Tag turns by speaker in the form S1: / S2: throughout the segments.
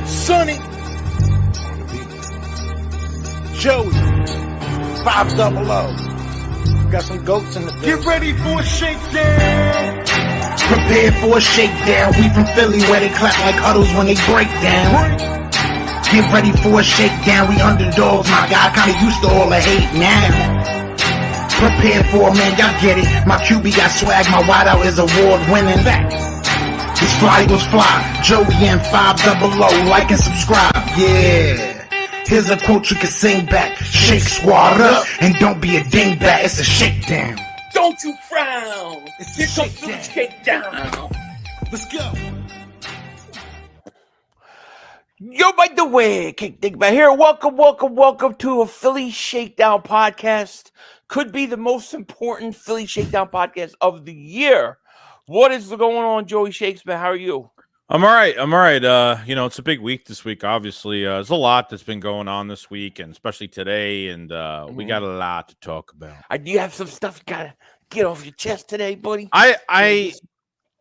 S1: Sonny, Joey, 500. Got some goats in the building. Get ready for a shakedown.
S2: Prepare for a shakedown. We from Philly where they clap like huddles when they break down. Get ready for a shakedown. We underdogs, my guy. Kinda used to all the hate now. Prepare for it, man. Y'all get it. My QB got swag. My wideout is award winning. This fly was fly. Joey and 500. Like and subscribe. Yeah. Here's a quote you can sing back. Shake squad up and don't be a dingbat. It's a shakedown.
S1: Don't you frown.
S2: Here comes the
S1: shakedown. Let's go.
S3: Yo, by the way, can't think about here. Welcome to a Philly Shakedown podcast. Could be the most important Philly Shakedown podcast of the year. What is going on, Joey Shakespeare? How are you?
S4: I'm all right. It's a big week this week, obviously. There's a lot that's been going on this week, and especially today, and we got a lot to talk about.
S3: Do you have some stuff you got to get off your chest today, buddy?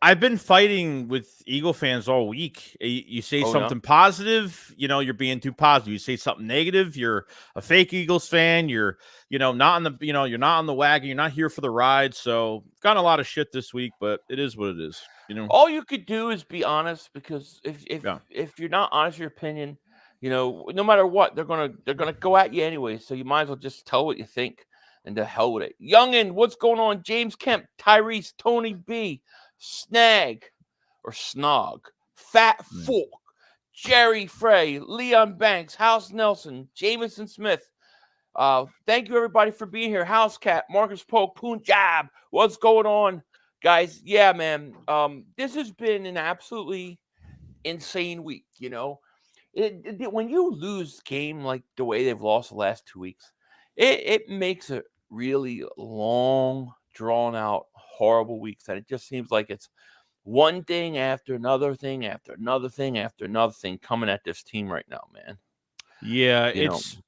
S4: I've been fighting with Eagle fans all week. You say something positive, you're being too positive. You say something negative, you're a fake Eagles fan. You're not on the, you're not on the wagon. You're not here for the ride. So got a lot of shit this week, but it is what it is.
S3: All you could do is be honest, because if you're not honest with your opinion, no matter what, they're gonna go at you anyway. So you might as well just tell what you think and to hell with it. Youngin, what's going on? James Kemp, Tyrese, Tony B, Snag or Snog, Fat Fork, Jerry Frey, Leon Banks, House Nelson, Jameson Smith. Thank you everybody for being here. House Cat, Marcus Polk, Punjab. What's going on, guys? Yeah, man. This has been an absolutely insane week. When you lose game like the way they've lost the last 2 weeks, it makes it really long, drawn out, horrible weeks, and it just seems like it's one thing after another thing after another thing after another thing coming at this team right now, man.
S4: Yeah,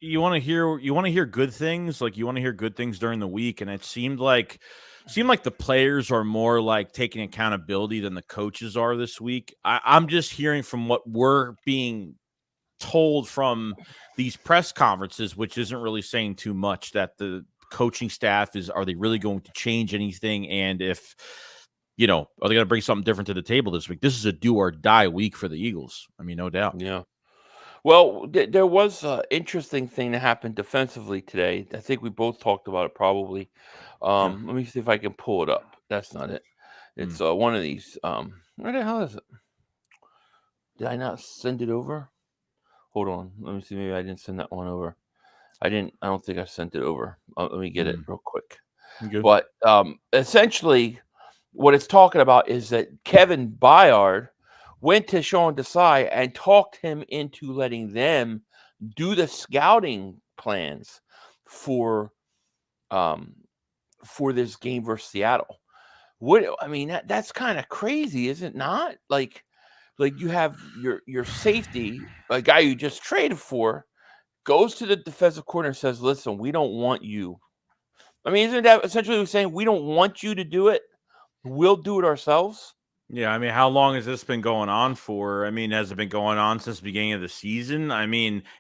S4: you want to hear good things, like you want to hear good things during the week, and it seemed like the players are more like taking accountability than the coaches are this week. I'm just hearing from what we're being told from these press conferences, which isn't really saying too much, that the coaching staff are they really going to change anything? And if, are they going to bring something different to the table this week? This is a do or die week for the Eagles. I mean, no doubt.
S3: Yeah. Well, there was an interesting thing that happened defensively today. I think we both talked about it probably. Let me see if I can pull it up. That's not it. It's one of these. Where the hell is it? Did I not send it over? Hold on. Let me see. Maybe I didn't send that one over. I don't think I sent it over. Let me get it real quick.
S4: Good.
S3: But essentially, what it's talking about is that Kevin Byard went to Sean Desai and talked him into letting them do the scouting plans for this game versus Seattle. That's kind of crazy, is it not? Like you have your safety, a guy you just traded for, goes to the defensive coordinator and says, listen, we don't want you. Isn't that essentially saying we don't want you to do it? We'll do it ourselves?
S4: Yeah, how long has this been going on for? Has it been going on since the beginning of the season?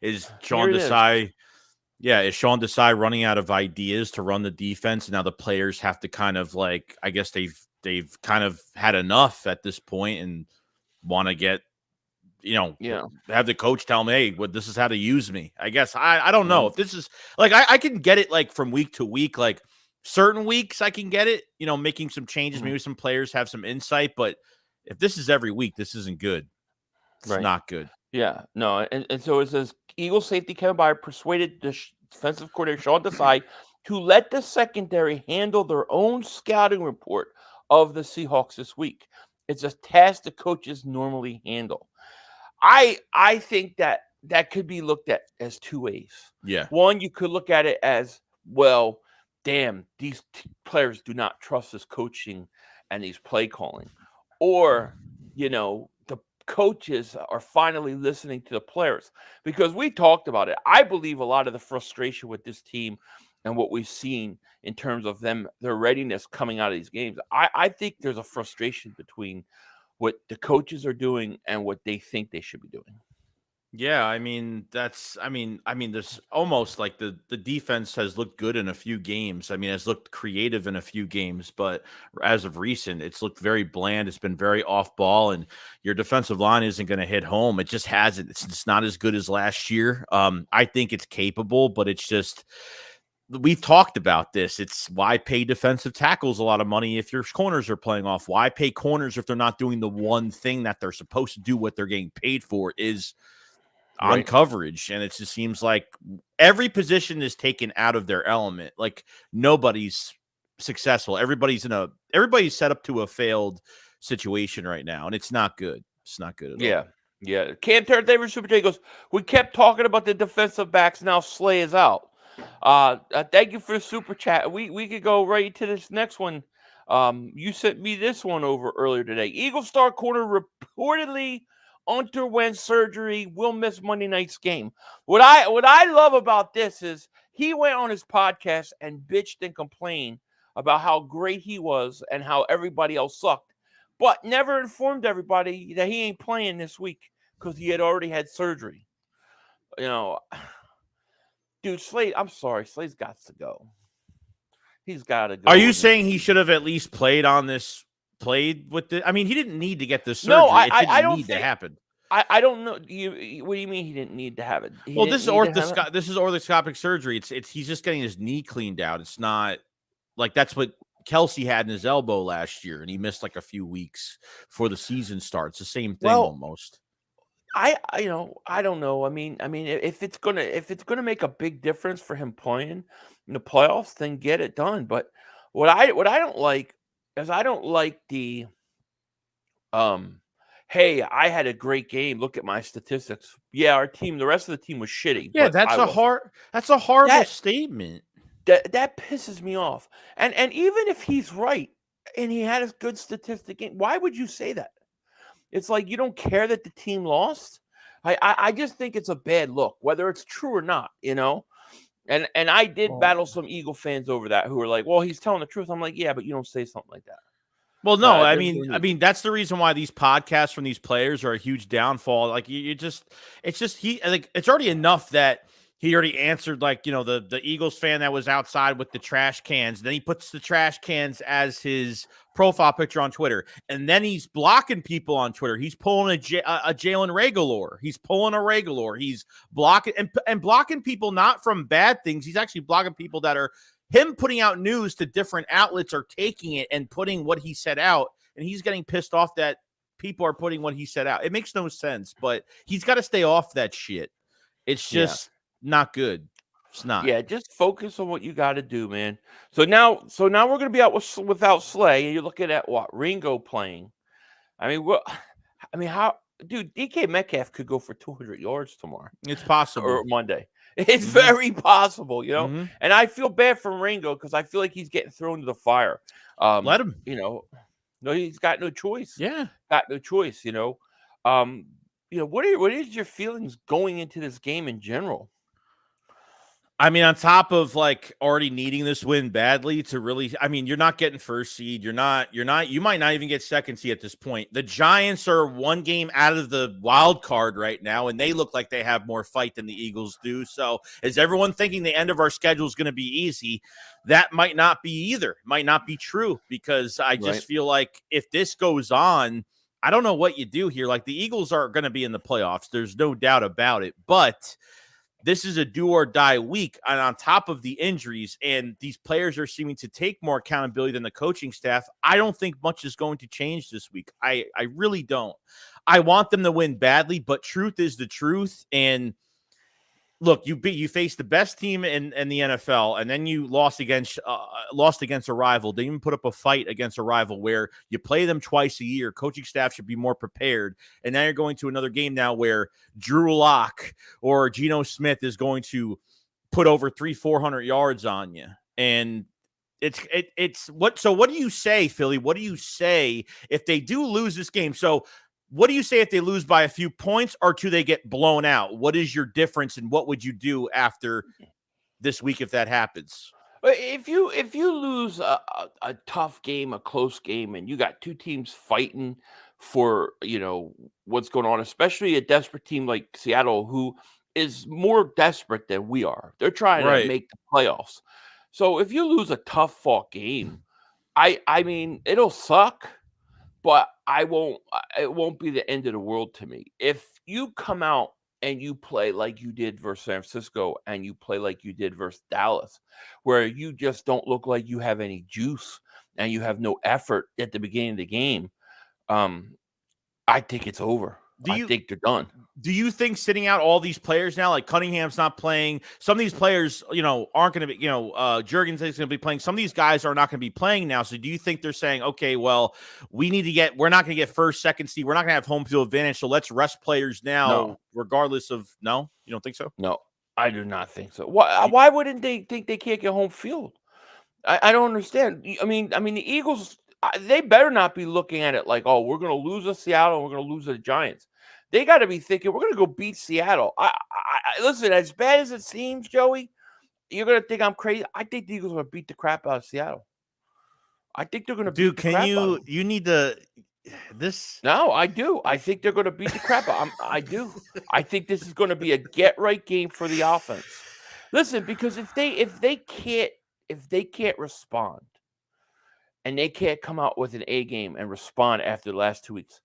S4: Is Sean Desai running out of ideas to run the defense? And now the players have to kind of I guess they've kind of had enough at this point and want to get, have the coach tell me, hey, this is how to use me. I guess I don't know if this is I can get it from week to week, certain weeks I can get it, making some changes. Maybe some players have some insight, but if this is every week, this isn't good. It's not good.
S3: Yeah, no. And so it says Eagles safety Kevin Byard persuaded the defensive coordinator Sean Desai to let the secondary handle their own scouting report of the Seahawks this week. It's a task the coaches normally handle. I think that could be looked at as two ways.
S4: Yeah.
S3: One, you could look at it as, well, damn, these players do not trust this coaching and these play calling. Or, the coaches are finally listening to the players. Because we talked about it. I believe a lot of the frustration with this team and what we've seen in terms of their readiness coming out of these games, I think there's a frustration between what the coaches are doing and what they think they should be doing.
S4: Yeah, I mean, there's almost like the defense has looked good in a few games. I mean, it's looked creative in a few games, but as of recent, it's looked very bland. It's been very off ball, and your defensive line isn't going to hit home. It just hasn't. It's not as good as last year. I think it's capable, but it's just, we've talked about this. It's why pay defensive tackles a lot of money if your corners are playing off? Why pay corners if they're not doing the one thing that they're supposed to do? What they're getting paid for is on coverage, and it just seems like every position is taken out of their element. Like nobody's successful. Everybody's set up to a failed situation right now, and it's not good. It's not good at all.
S3: Yeah. Cantor David Super J goes, we kept talking about the defensive backs. Now Slay is out. Thank you for the super chat. We could go right to this next one. You sent me this one over earlier today. Eagle star corner reportedly underwent surgery, will miss Monday night's game. What I love about this is he went on his podcast and bitched and complained about how great he was and how everybody else sucked, but never informed everybody that he ain't playing this week because he had already had surgery. You know, dude, Slade, I'm sorry, Slade's got to go. He's got to go.
S4: Are you saying he should have at least played with the? I mean, he didn't need to get the surgery.
S3: No,
S4: I don't need to happen.
S3: I don't know. What do you mean he didn't need to have it?
S4: This is orthoscopic surgery. It's he's just getting his knee cleaned out. It's not like that's what Kelsey had in his elbow last year, and he missed like a few weeks before the season starts. The same thing almost.
S3: I don't know. I mean, if it's gonna make a big difference for him playing in the playoffs, then get it done. But what I don't like is I don't like the hey, I had a great game. Look at my statistics. Yeah, the rest of the team was shitty.
S4: Yeah, that's a horrible statement.
S3: That pisses me off. And even if he's right and he had a good statistic game, why would you say that? It's like you don't care that the team lost. I just think it's a bad look, whether it's true or not, you know. And I did battle some Eagle fans over that who were like, "Well, he's telling the truth." I'm like, "Yeah, but you don't say something like that."
S4: Well, no, I mean that's the reason why these podcasts from these players are a huge downfall. Like it's already enough that he already answered, like, you know, the Eagles fan that was outside with the trash cans. Then he puts the trash cans as his profile picture on Twitter. And then he's blocking people on Twitter. He's pulling a Jalen Reagor. He's pulling a Reagor. He's blocking and blocking people not from bad things. He's actually blocking people that are him putting out news to different outlets are taking it and putting what he said out. And he's getting pissed off that people are putting what he said out. It makes no sense, but he's got to stay off that shit. It's just not good. It's not.
S3: Yeah, just focus on what you got to do, man. So now we're going to be out without Slay, and you're looking at what Ringo playing. I mean, how, dude? DK Metcalf could go for 200 yards tomorrow.
S4: It's possible,
S3: or Monday. It's very possible, you know. And I feel bad for Ringo because I feel like he's getting thrown to the fire.
S4: Let him.
S3: You know, no, he's got no choice.
S4: Yeah,
S3: got no choice. You know, what is your feelings going into this game in general?
S4: I mean, on top of like already needing this win badly to really, I mean, you're not getting first seed. You might not even get second seed at this point. The Giants are one game out of the wild card right now, and they look like they have more fight than the Eagles do. So is everyone thinking the end of our schedule is going to be easy? That might not be either. Might not be true, because I just feel like if this goes on, I don't know what you do here. Like, the Eagles are going to be in the playoffs. There's no doubt about it. But this is a do or die week, and on top of the injuries, and these players are seeming to take more accountability than the coaching staff, I don't think much is going to change this week. I really don't. I want them to win badly, but truth is the truth. And look, you faced the best team in the NFL, and then you lost against a rival. They even put up a fight against a rival where you play them twice a year. Coaching staff should be more prepared. And now you're going to another game now where Drew Lock or Geno Smith is going to put over 300-400 yards on you. And it's what? So what do you say, Philly? What do you say if they do lose this game? So what do you say if they lose by a few points, or do they get blown out? What is your difference, and what would you do after this week if that happens?
S3: But if you lose a tough game, a close game, and you got two teams fighting for what's going on, especially a desperate team like Seattle, who is more desperate than we are. They're trying to
S4: Right.
S3: make the playoffs. So if you lose a tough fought game, I mean it'll suck, but it won't be the end of the world to me. If you come out and you play like you did versus San Francisco and you play like you did versus Dallas, where you just don't look like you have any juice and you have no effort at the beginning of the game, I think it's over. I think they're done.
S4: Do you think sitting out all these players now, like Cunningham's not playing, some of these players, aren't going to be, Jurgens is going to be playing. Some of these guys are not going to be playing now. So do you think they're saying, okay, well, we're not going to get first, second seed. We're not going to have home field advantage. So let's rest players now, regardless of, no? You don't think so?
S3: No, I do not think so. Why wouldn't they think they can't get home field? I don't understand. I mean, the Eagles, they better not be looking at it like, oh, we're going to lose to Seattle and we're going to lose to the Giants. They got to be thinking, we're going to go beat Seattle. Listen, as bad as it seems, Joey, you're going to think I'm crazy. I think the Eagles are going to beat the crap out of Seattle. I think they're going to beat the crap out of them.
S4: You need to this.
S3: No, I do. I think they're going to beat the crap out. I do. I think this is going to be a get-right game for the offense. Listen, because if they can't respond and they can't come out with an A game and respond after the last 2 weeks,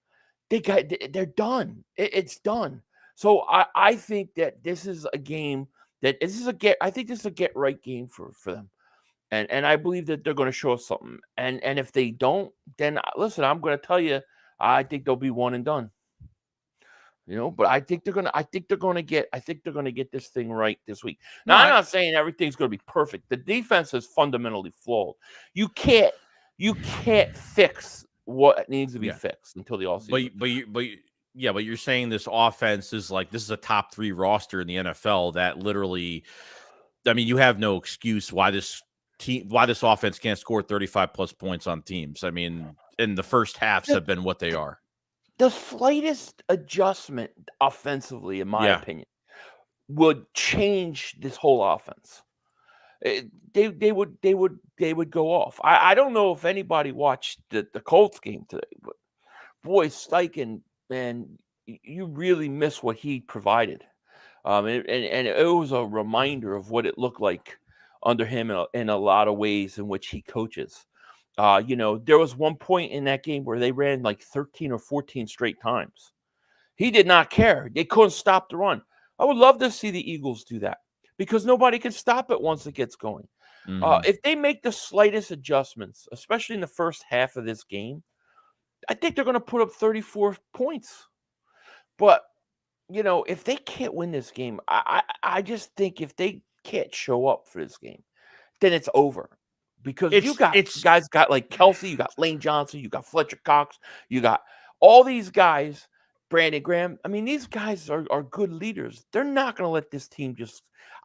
S3: they're done. It's done. So I think that this is a game I think this is a get right game for them. And I believe that they're going to show us something. And if they don't, then listen, I'm going to tell you, I think they'll be one and done. But I think they're going to get this thing right this week. Now, I'm not saying everything's going to be perfect. The defense is fundamentally flawed. You can't fix what needs to be fixed until the offseason.
S4: But you're saying this offense is like, this is a top 3 roster in the NFL that literally, I mean, you have no excuse why this offense can't score 35 plus points on teams. I mean, in the first halves have been what they are.
S3: The slightest adjustment offensively, in my opinion, would change this whole offense. They would go off. I don't know if anybody watched the Colts game today, but boy, Steichen, man, you really miss what he provided. And it was a reminder of what it looked like under him in a lot of ways in which he coaches. There was one point in that game where they ran like 13 or 14 straight times. He did not care. They couldn't stop the run. I would love to see the Eagles do that because nobody can stop it once it gets going. If they make the slightest adjustments, especially in the first half of this game, I think they're going to put up 34 points. But, if they can't win this game, I just think if they can't show up for this game, then it's over. Because guys got like Kelsey, you got Lane Johnson, you got Fletcher Cox, you got all these guys, Brandon Graham. I mean, these guys are good leaders. They're not going to let this team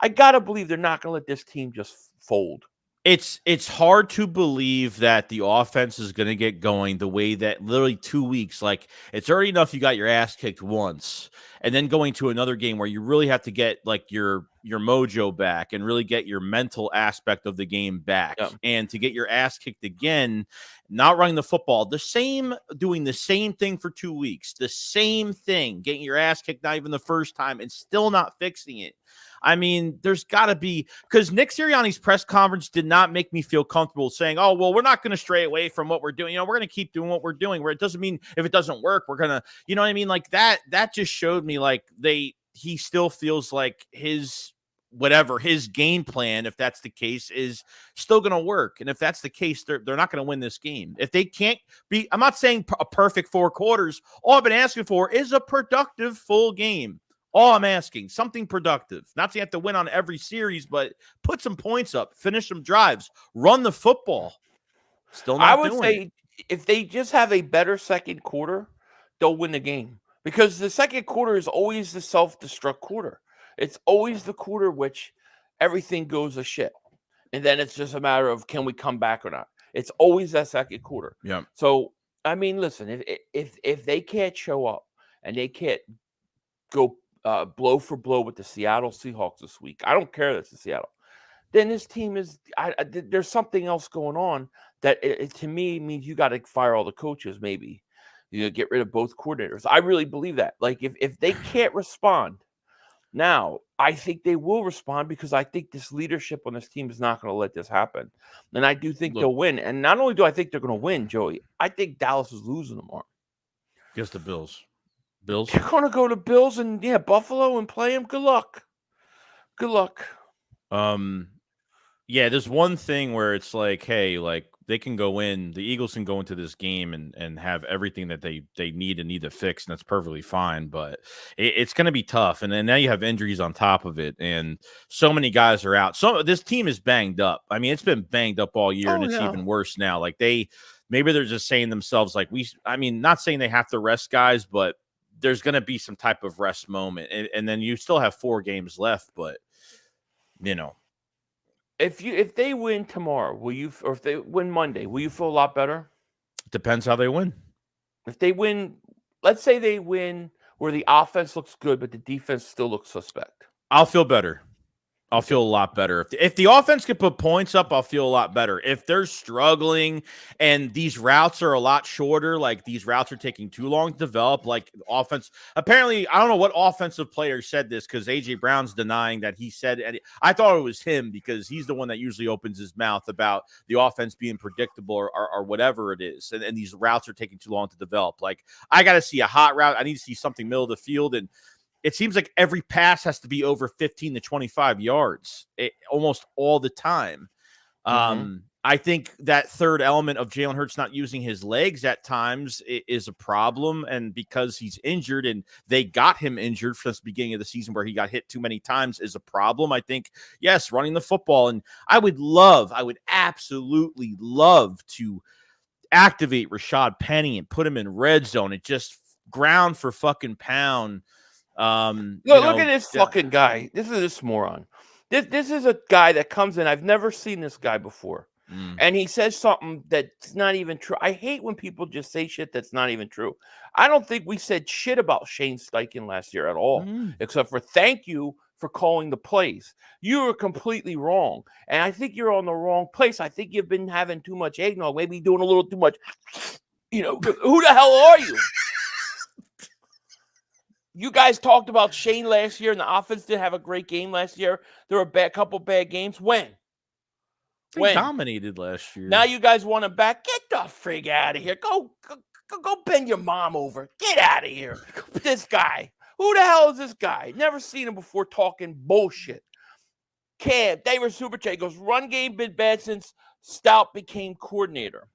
S3: I got to believe they're not going to let this team just fold.
S4: It's hard to believe that the offense is going to get going the way that literally 2 weeks, like it's already enough you got your ass kicked once and then going to another game where you really have to get like your mojo back and really get your mental aspect of the game back and to get your ass kicked again, not running the football, doing the same thing for 2 weeks, the same thing, getting your ass kicked not even the first time and still not fixing it. I mean, there's got to be, because Nick Sirianni's press conference did not make me feel comfortable saying, oh, well, we're not going to stray away from what we're doing. We're going to keep doing what we're doing, where it doesn't mean if it doesn't work, we're going to, you know what I mean? Like that just showed me like he still feels like his game plan, if that's the case, is still going to work. And if that's the case, they're not going to win this game. If they can't be, I'm not saying a perfect 4 quarters. All I've been asking for is a productive full game. All I'm asking, something productive. Not to have to win on every series, but put some points up, finish some drives, run the football. Still not doing it. I would say
S3: if they just have a better second quarter, they'll win the game. Because the second quarter is always the self-destruct quarter. It's always the quarter which everything goes to shit. And then it's just a matter of can we come back or not. It's always that second quarter.
S4: Yeah.
S3: So, I mean, listen, if they can't show up and they can't go blow for blow with the Seattle Seahawks this week, I don't care that it's in Seattle. then this team is there's something else going on that to me means you got to fire all the coaches. Maybe get rid of both coordinators. I really believe that. Like if they can't respond now, I think they will respond because I think this leadership on this team is not going to let this happen, and I do think they'll win. And not only do I think they're going to win, Joey, I think Dallas is losing tomorrow
S4: against the Bills. Bills.
S3: They're going to go to Bills and Buffalo and play them. Good luck. Good luck.
S4: Yeah, there's one thing where it's like, hey, like they can go in, the Eagles can go into this game and have everything that they need to fix, and that's perfectly fine. But it's going to be tough, and then now you have injuries on top of it, and so many guys are out. So this team is banged up. I mean, it's been banged up all year, and it's even worse now. Like maybe they're just saying themselves, like not saying they have to rest guys, but there's going to be some type of rest moment, and then you still have 4 games left, but
S3: If they win tomorrow, or if they win Monday, will you feel a lot better?
S4: Depends how they win.
S3: If they win, let's say they win where the offense looks good, but the defense still looks suspect.
S4: I'll feel better. I'll feel a lot better. If the offense can put points up, I'll feel a lot better. If they're struggling and these routes are a lot shorter, like these routes are taking too long to develop, like offense. Apparently, I don't know what offensive player said this because A.J. Brown's denying that he said it. I thought it was him because he's the one that usually opens his mouth about the offense being predictable or whatever it is. And these routes are taking too long to develop. Like, I got to see a hot route. I need to see something middle of the field. And it seems like every pass has to be over 15 to 25 yards almost all the time. I think that third element of Jalen Hurts not using his legs at times is a problem. And because he's injured and they got him injured since the beginning of the season where he got hit too many times is a problem. I think, yes, running the football. And I would absolutely love to activate Rashad Penny and put him in red zone. It just ground for fucking pound.
S3: Look at this fucking guy. This is this moron. This is a guy that comes in. I've never seen this guy before. And he says something that's not even true. I hate when people just say shit that's not even true. I don't think we said shit about Shane Steichen last year at all, except for thank you for calling the plays. You were completely wrong. And I think you're on the wrong place. I think you've been having too much eggnog, maybe doing a little too much. Who the hell are you? You guys talked about Shane last year, and the offense did have a great game last year. There were a couple bad games. When?
S4: They dominated last year.
S3: Now you guys want him back? Get the frig out of here. Go bend your mom over. Get out of here. This guy. Who the hell is this guy? Never seen him before talking bullshit. Cam, they were super chat. He goes, run game been bad since Stout became coordinator.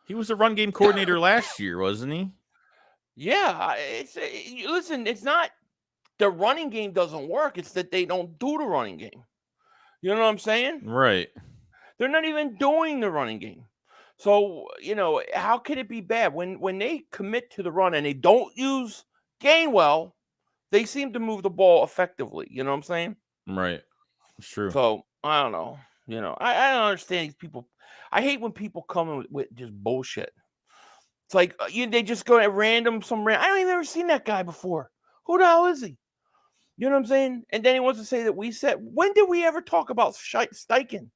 S4: He was a run game coordinator last year, wasn't he?
S3: Yeah, listen, it's not the running game doesn't work. It's that they don't do the running game. You know what I'm saying?
S4: Right.
S3: They're not even doing the running game. So, how can it be bad? When they commit to the run and they don't use Gainwell, they seem to move the ball effectively. You know what I'm saying?
S4: Right. It's true.
S3: So, I don't know. I don't understand these people. I hate when people come in with just bullshit. It's like they just go at random, I don't even ever seen that guy before. Who the hell is he? You know what I'm saying? And then he wants to say that we said, when did we ever talk about Steichen?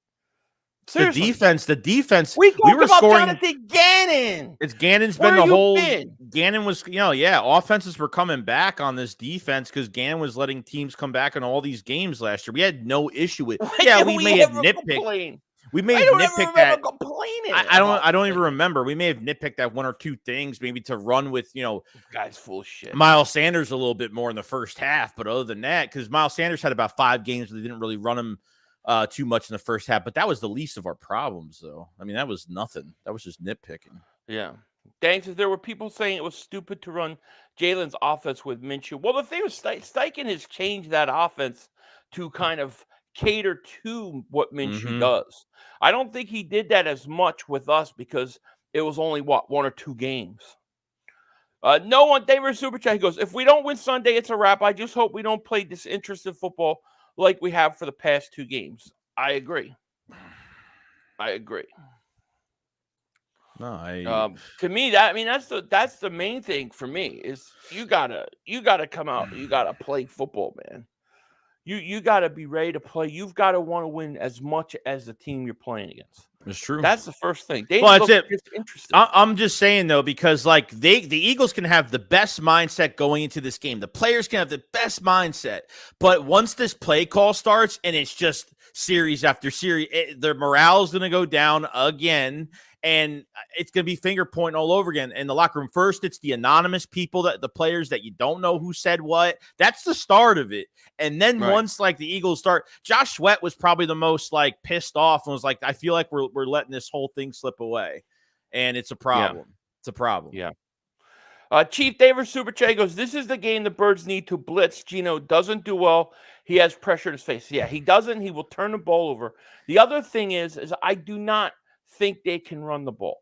S4: Seriously. The defense.
S3: We were about
S4: scoring.
S3: Jonathan Gannon.
S4: It's Gannon's been the whole. Gannon was, offenses were coming back on this defense because Gannon was letting teams come back in all these games last year. We had no issue with. We may have nitpicked. We may have nitpicked that. I don't even remember. We may have nitpicked that one or two things, maybe to run with,
S3: guys full of shit.
S4: Miles Sanders a little bit more in the first half, but other than that, because Miles Sanders had about 5 games where they didn't really run him too much in the first half, but that was the least of our problems, though. I mean, that was nothing. That was just nitpicking.
S3: Yeah. Dan says there were people saying it was stupid to run Jalen's offense with Minshew. Well, the thing was, Steichen has changed that offense to kind of cater to what Minshew does. I don't think he did that as much with us because it was only 1 or 2 games. No one, David Super Chat, he goes, if we don't win Sunday, it's a wrap. I just hope we don't play disinterested football like we have for the past 2 games. I agree.
S4: No,
S3: to me, that's the main thing for me is you gotta come out. You gotta play football, man. you got to be ready to play. You've got to want to win as much as the team you're playing against.
S4: It's true.
S3: That's the first thing. They
S4: well,
S3: look
S4: that's it.
S3: just interested.
S4: I'm just saying, though, because like the Eagles can have the best mindset going into this game. The players can have the best mindset. But once this play call starts and it's just series after series, their morale is going to go down again. And it's going to be finger pointing all over again in the locker room. First, it's the anonymous people, that the players that you don't know who said what. That's the start of it. And then once like the Eagles start, Josh Sweat was probably the most like pissed off and was like, I feel like we're letting this whole thing slip away. And it's a problem. Yeah. It's a problem.
S3: Yeah. Chief David Super Chat goes, this is the game the Birds need to blitz. Gino doesn't do well. He has pressure in his face. Yeah, he doesn't. He will turn the ball over. The other thing is I do not think they can run the ball.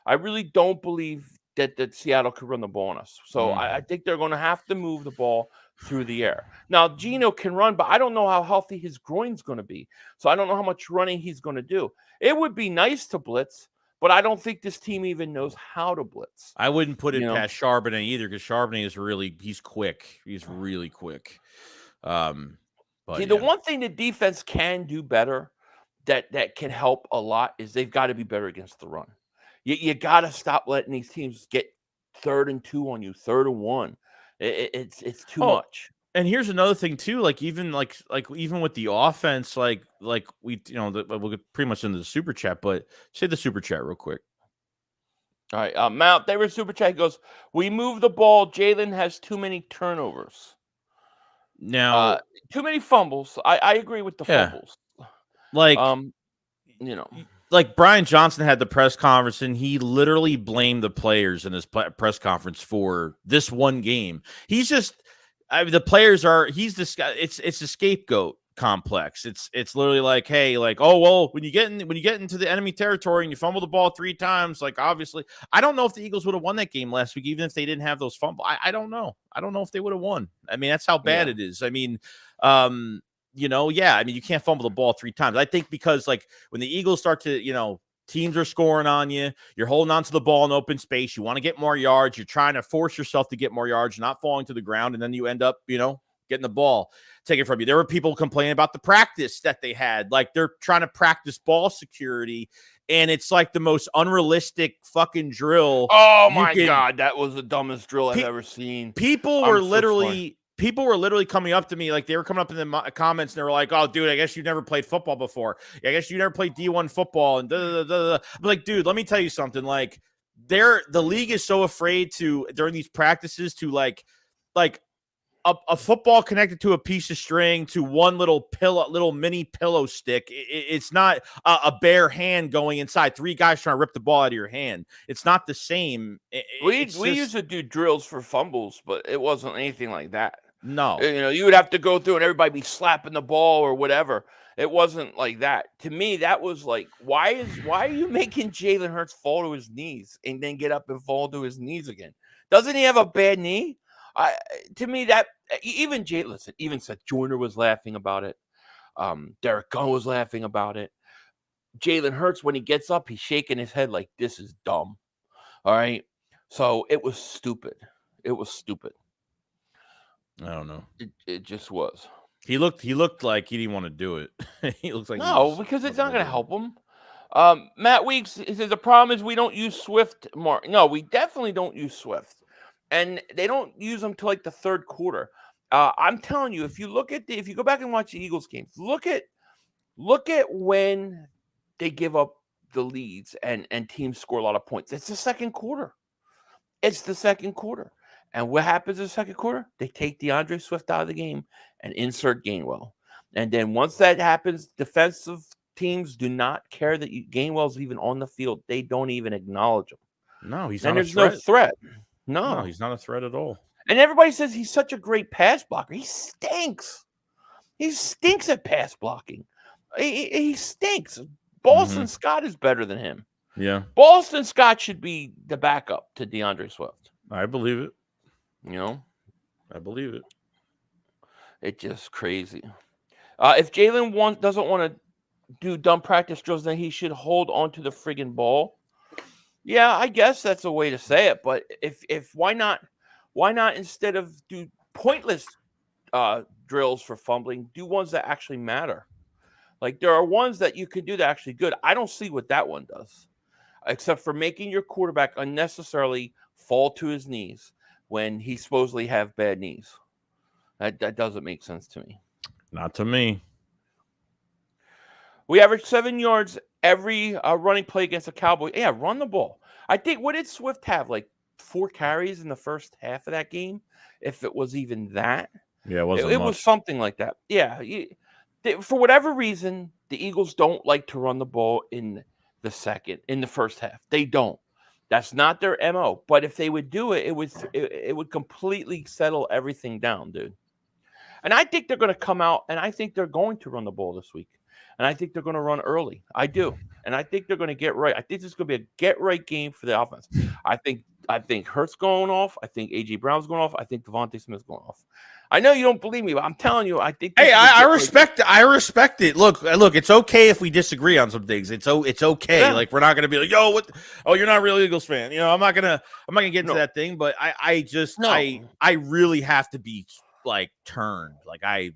S3: I really don't believe that Seattle could run the ball on us. So I think they're going to have to move the ball through the air. Now, Gino can run, but I don't know how healthy his groin's going to be. So I don't know how much running he's going to do. It would be nice to blitz, but I don't think this team even knows how to blitz.
S4: I wouldn't put it past Charbonnet either, because Charbonnet he's quick. He's really quick. But
S3: the one thing the defense can do better that can help a lot is they've got to be better against the run. You got to stop letting these teams get 3rd and 2 on you, 3rd and 1. It's too much.
S4: And here's another thing too, like even with the offense, like we we'll get pretty much into the super chat, but say the super chat real quick.
S3: All right, Mount David super chat goes, we move the ball. Jalen has too many turnovers.
S4: Now,
S3: too many fumbles. I agree with the fumbles.
S4: Like like Brian Johnson had the press conference and he literally blamed the players in his press conference for this one game. He's just, the players are, he's this guy. It's a scapegoat complex. It's literally like, hey, like, oh, well, when you get into the enemy territory and you fumble the ball 3 times, like, obviously, I don't know if the Eagles would have won that game last week, even if they didn't have those fumbles. I don't know. I don't know if they would have won. I mean, that's how bad it is. I mean, I mean, you can't fumble the ball 3 times. I think because like when the Eagles start to, teams are scoring on you, you're holding on to the ball in open space. You want to get more yards. You're trying to force yourself to get more yards, not falling to the ground. And then you end up, getting the ball taken from you. There were people complaining about the practice that they had. Like they're trying to practice ball security. And it's like the most unrealistic fucking drill.
S3: Oh my God. That was the dumbest drill I've ever seen.
S4: People were literally coming up to me, like they were coming up in the comments and they were like, oh, dude, I guess you've never played football before. I guess you never played D1 football. And I'm like, dude, let me tell you something. Like the league is so afraid to, during these practices, to like a football connected to a piece of string to one little mini pillow stick. It's not a bare hand going inside. 3 guys trying to rip the ball out of your hand. It's not the same.
S3: We used to do drills for fumbles, but it wasn't anything like that.
S4: No.
S3: You would have to go through and everybody be slapping the ball or whatever. It wasn't like that. To me, that was like, why are you making Jalen Hurts fall to his knees and then get up and fall to his knees again? Doesn't he have a bad knee? To me, that even Seth Joyner was laughing about it. Derek Gunn was laughing about it. Jalen Hurts, when he gets up, he's shaking his head like, this is dumb. All right. So it was stupid. It was stupid.
S4: I don't know.
S3: It just was.
S4: He looked like he didn't want to do it. He looks like
S3: because it's not going to help him. Matt Weeks says the problem is we don't use Swift more. No, we definitely don't use Swift. And they don't use them till like the 3rd quarter. I'm telling you, if you go back and watch the Eagles games, look at when they give up the leads and teams score a lot of points. It's the 2nd quarter. And what happens in the 2nd quarter? They take DeAndre Swift out of the game and insert Gainwell. And then once that happens, defensive teams do not care that Gainwell's even on the field. They don't even acknowledge him.
S4: No, he's
S3: not
S4: a threat.
S3: No threat. No,
S4: he's not a threat at all.
S3: And everybody says he's such a great pass blocker. He stinks. He stinks at pass blocking. He stinks. Boston Scott is better than him.
S4: Yeah.
S3: Boston Scott should be the backup to DeAndre Swift.
S4: I believe it.
S3: I
S4: believe it.
S3: It's just crazy. If Jalen doesn't want to do dumb practice drills, then he should hold on to the friggin' ball. Yeah, I guess that's a way to say it. But if why not instead of do pointless drills for fumbling. Do ones that actually matter. Like there are ones that you could do that actually good. I don't see what that one does, except for making your quarterback unnecessarily fall to his knees when he supposedly have bad knees. That doesn't make sense to me.
S4: Not to me.
S3: We averaged 7 yards every running play against the Cowboys. Yeah, run the ball. I think, what did Swift have? Like 4 carries in the first half of that game, if it was even that.
S4: Yeah, it
S3: was something like that. Yeah. For whatever reason, the Eagles don't like to run the ball in the first half. They don't. That's not their MO. But if they would do it, it would completely settle everything down, dude. And I think they're going to come out, and I think they're going to run the ball this week. And I think they're going to run early. I do. And I think they're going to get right. I think this is going to be a get-right game for the offense. I think Hurts going off. I think A.J. Brown's going off. I think Devontae Smith's going off. I know you don't believe me, but I'm telling you, I think.
S4: Hey, I respect it. I respect it. Look, it's okay if we disagree on some things. It's okay. Yeah. Like, we're not going to be like, yo, what? Oh, you're not a real Eagles fan. I'm not gonna get into that thing. But I really have to be like turned. Like I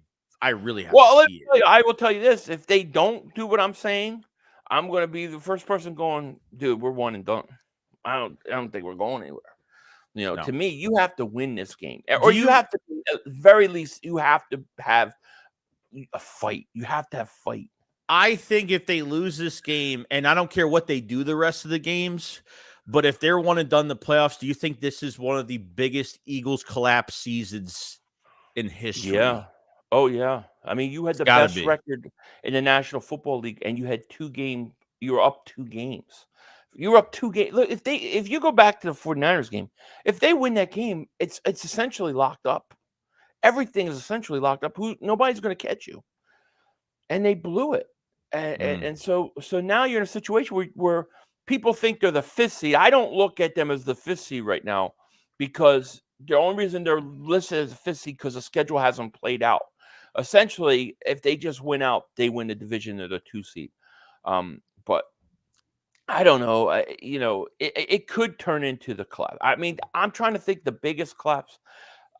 S4: really have.
S3: Well, I will tell you this: if they don't do what I'm saying, I'm going to be the first person going, dude, we're one and done. I don't think we're going anywhere. No. To me, you have to win this game, or you have to, at the very least, you have to have a fight. You have to have fight.
S4: I think if they lose this game, and I don't care what they do the rest of the games, but if they're one and done in the playoffs, do you think this is one of the biggest Eagles collapse seasons in history?
S3: Yeah. Oh, yeah. I mean, you had the best record in the National Football League, and you had 2 games. You were up 2 games. You were up 2 games. Look, if you go back to the 49ers game, if they win that game, it's essentially locked up. Everything is essentially locked up. Nobody's going to catch you. And they blew it. And so now you're in a situation where people think they're the 5th seed. I don't look at them as the 5th seed right now, because the only reason they're listed as a 5th seed because the schedule hasn't played out. Essentially, if they just win out, they win the division of the 2 seed. But I don't know. It could turn into the collapse. I mean, I'm trying to think the biggest collapse.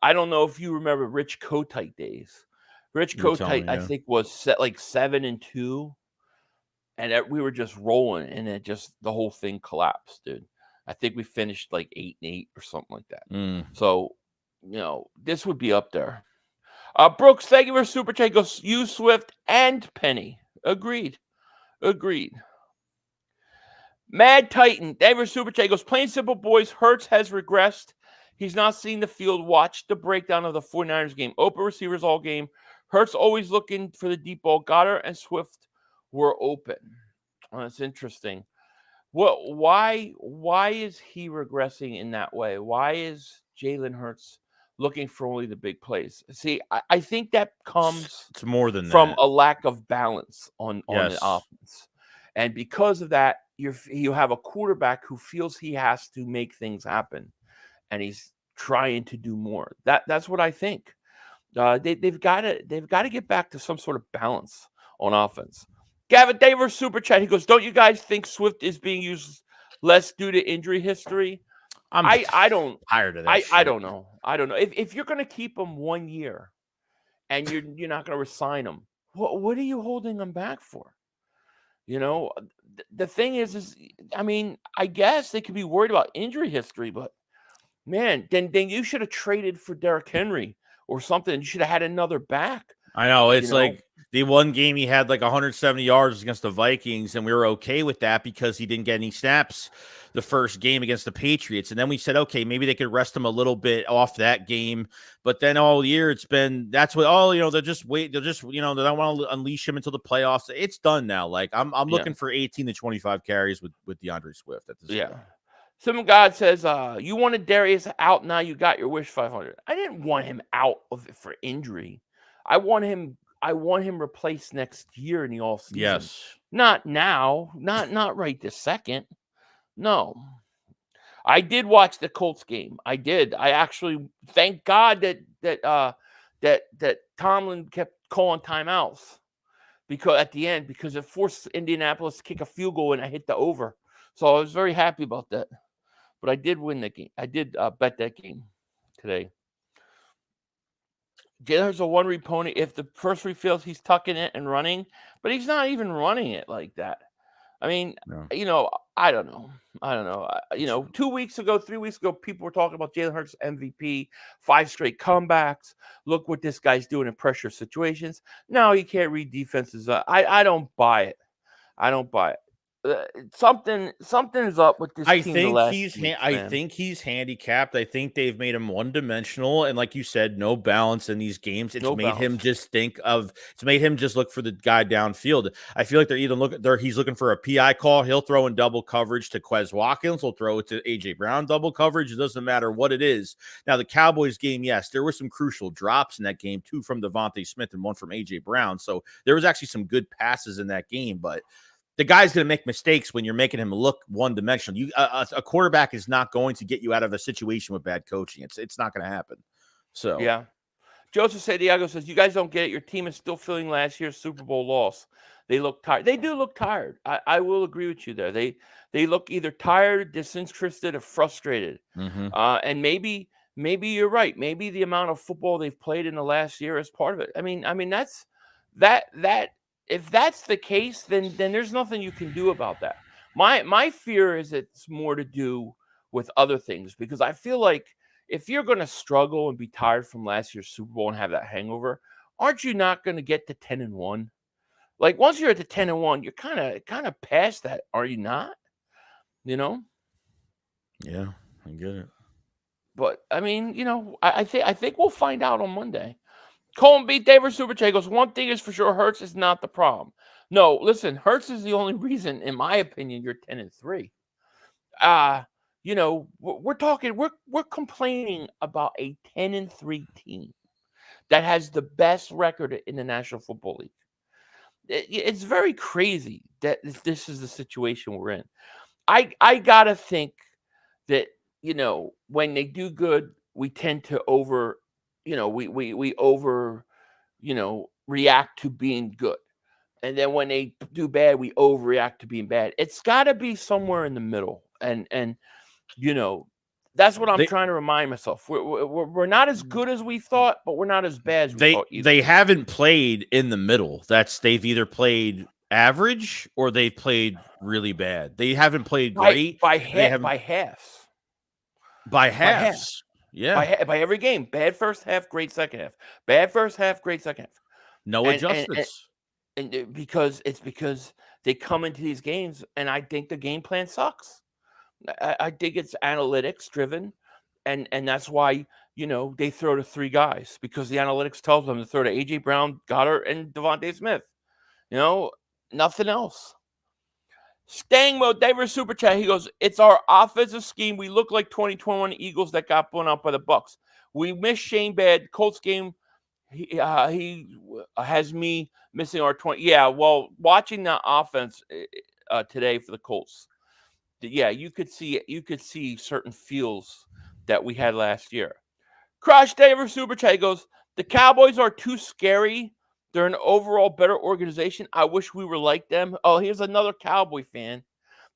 S3: I don't know if you remember Rich Kotite days. Rich Kotite, I think, was set like 7-2, and we were just rolling, and the whole thing collapsed, dude. I think we finished like 8-8 or something like that. So, this would be up there. Brooks, thank you for super chat. Goes you, Swift, and Penny. Agreed. Mad Titan, Denver Super Chat goes, plain simple, boys. Hurts has regressed. He's not seen the field. Watch the breakdown of the 49ers game. Open receivers all game. Hurts always looking for the deep ball. Goddard and Swift were open. Well, that's interesting. Why is he regressing in that way? Why is Jalen Hurts looking for only the big plays? See, I think that comes
S4: it's more than
S3: from
S4: that.
S3: A lack of balance on the offense. And because of that, you have a quarterback who feels he has to make things happen, and he's trying to do more. That's what I think. They've got to get back to some sort of balance on offense. Gavin Davis super chat. He goes, "Don't you guys think Swift is being used less due to injury history?" I don't
S4: tired of that.
S3: I don't know. If you're going to keep him 1 year, and you're not going to resign him, what are you holding him back for? The thing is, I mean, I guess they could be worried about injury history, but man, then you should have traded for Derrick Henry or something. You should have had another back.
S4: I know. It's like the one game he had like 170 yards against the Vikings, and we were okay with that because he didn't get any snaps the first game against the Patriots. And then we said, okay, maybe they could rest him a little bit off that game. But then all year it's been, that's what, they'll just wait. They'll just, they don't want to unleash him until the playoffs. It's done now. Like I'm looking for 18 to 25 carries with DeAndre Swift at this point.
S3: Some God says, you wanted Darius out. Now you got your wish 500. I didn't want him out of it for injury. I want him replaced next year in the offseason.
S4: Yes.
S3: Not now. Not right this second. No. I did watch the Colts game. I did. I actually thank God that Tomlin kept calling timeouts because it forced Indianapolis to kick a field goal and I hit the over. So I was very happy about that. But I did win the game. I did bet that game today. Jalen Hurts a one-read pony. If the first read fails, he's tucking it and running, but he's not even running it like that. I mean, I don't know. 2 weeks ago, 3 weeks ago, people were talking about Jalen Hurts MVP, 5 straight comebacks. Look what this guy's doing in pressure situations. Now he can't read defenses. I don't buy it. I don't buy it. Something's up with this team.
S4: I think he's handicapped. I think they've made him one-dimensional, and like you said, no balance in these games. It's made him just look for the guy downfield. I feel like he's looking for a PI call. He'll throw in double coverage to Quez Watkins. He'll throw it to AJ Brown double coverage. It doesn't matter what it is. Now the Cowboys game, yes, there were some crucial drops in that game, 2 from Devontae Smith and 1 from AJ Brown. So there was actually some good passes in that game, but the guy's going to make mistakes when you're making him look one-dimensional. A quarterback is not going to get you out of a situation with bad coaching. It's not going to happen. So
S3: yeah. Joseph Santiago says, you guys don't get it. Your team is still feeling last year's Super Bowl loss. They look tired. They do look tired. I will agree with you there. They look either tired, disinterested, or frustrated.
S4: Mm-hmm.
S3: And maybe you're right. Maybe the amount of football they've played in the last year is part of it. I mean that's that. If that's the case, then there's nothing you can do about that. My fear is it's more to do with other things, because I feel like if you're going to struggle and be tired from last year's Super Bowl and have that hangover, aren't you not going to get to 10-1? Like once you're at the 10-1, you're kind of past that, are you not?
S4: Yeah, I get it.
S3: But I mean, I think we'll find out on Monday. Colin beat David Super Chat goes, one thing is for sure, Hurts is not the problem. No, listen, Hurts is the only reason, in my opinion, you're 10-3. We're complaining about a 10-3 team that has the best record in the National Football League. It's very crazy that this is the situation we're in. I gotta think that when they do good, we tend to react to being good. And then when they do bad, we overreact to being bad. It's got to be somewhere in the middle. And that's what I'm trying to remind myself. We're not as good as we thought, but we're not as bad as we thought either.
S4: They haven't played in the middle. They've either played average or they've played really bad. They haven't played great.
S3: By halves.
S4: By halves. Yeah.
S3: By every game. Bad first half, great second half. Bad first half, great second half.
S4: No adjustments.
S3: And because they come into these games, and I think the game plan sucks. I think it's analytics driven, and that's why they throw to 3 guys, because the analytics tells them to throw to AJ Brown, Goddard, and Devontae Smith. Nothing else. Staying mode, David Super Chat. He goes, it's our offensive scheme. We look like 2021 Eagles that got blown out by the Bucs. We miss Shane bad. Colts game, he has me missing our 20. Yeah, well, watching that offense today for the Colts, you could see certain feels that we had last year. Crush David Super Chat goes, the Cowboys are too scary. They're an overall better organization. I wish we were like them. Oh, here's another Cowboy fan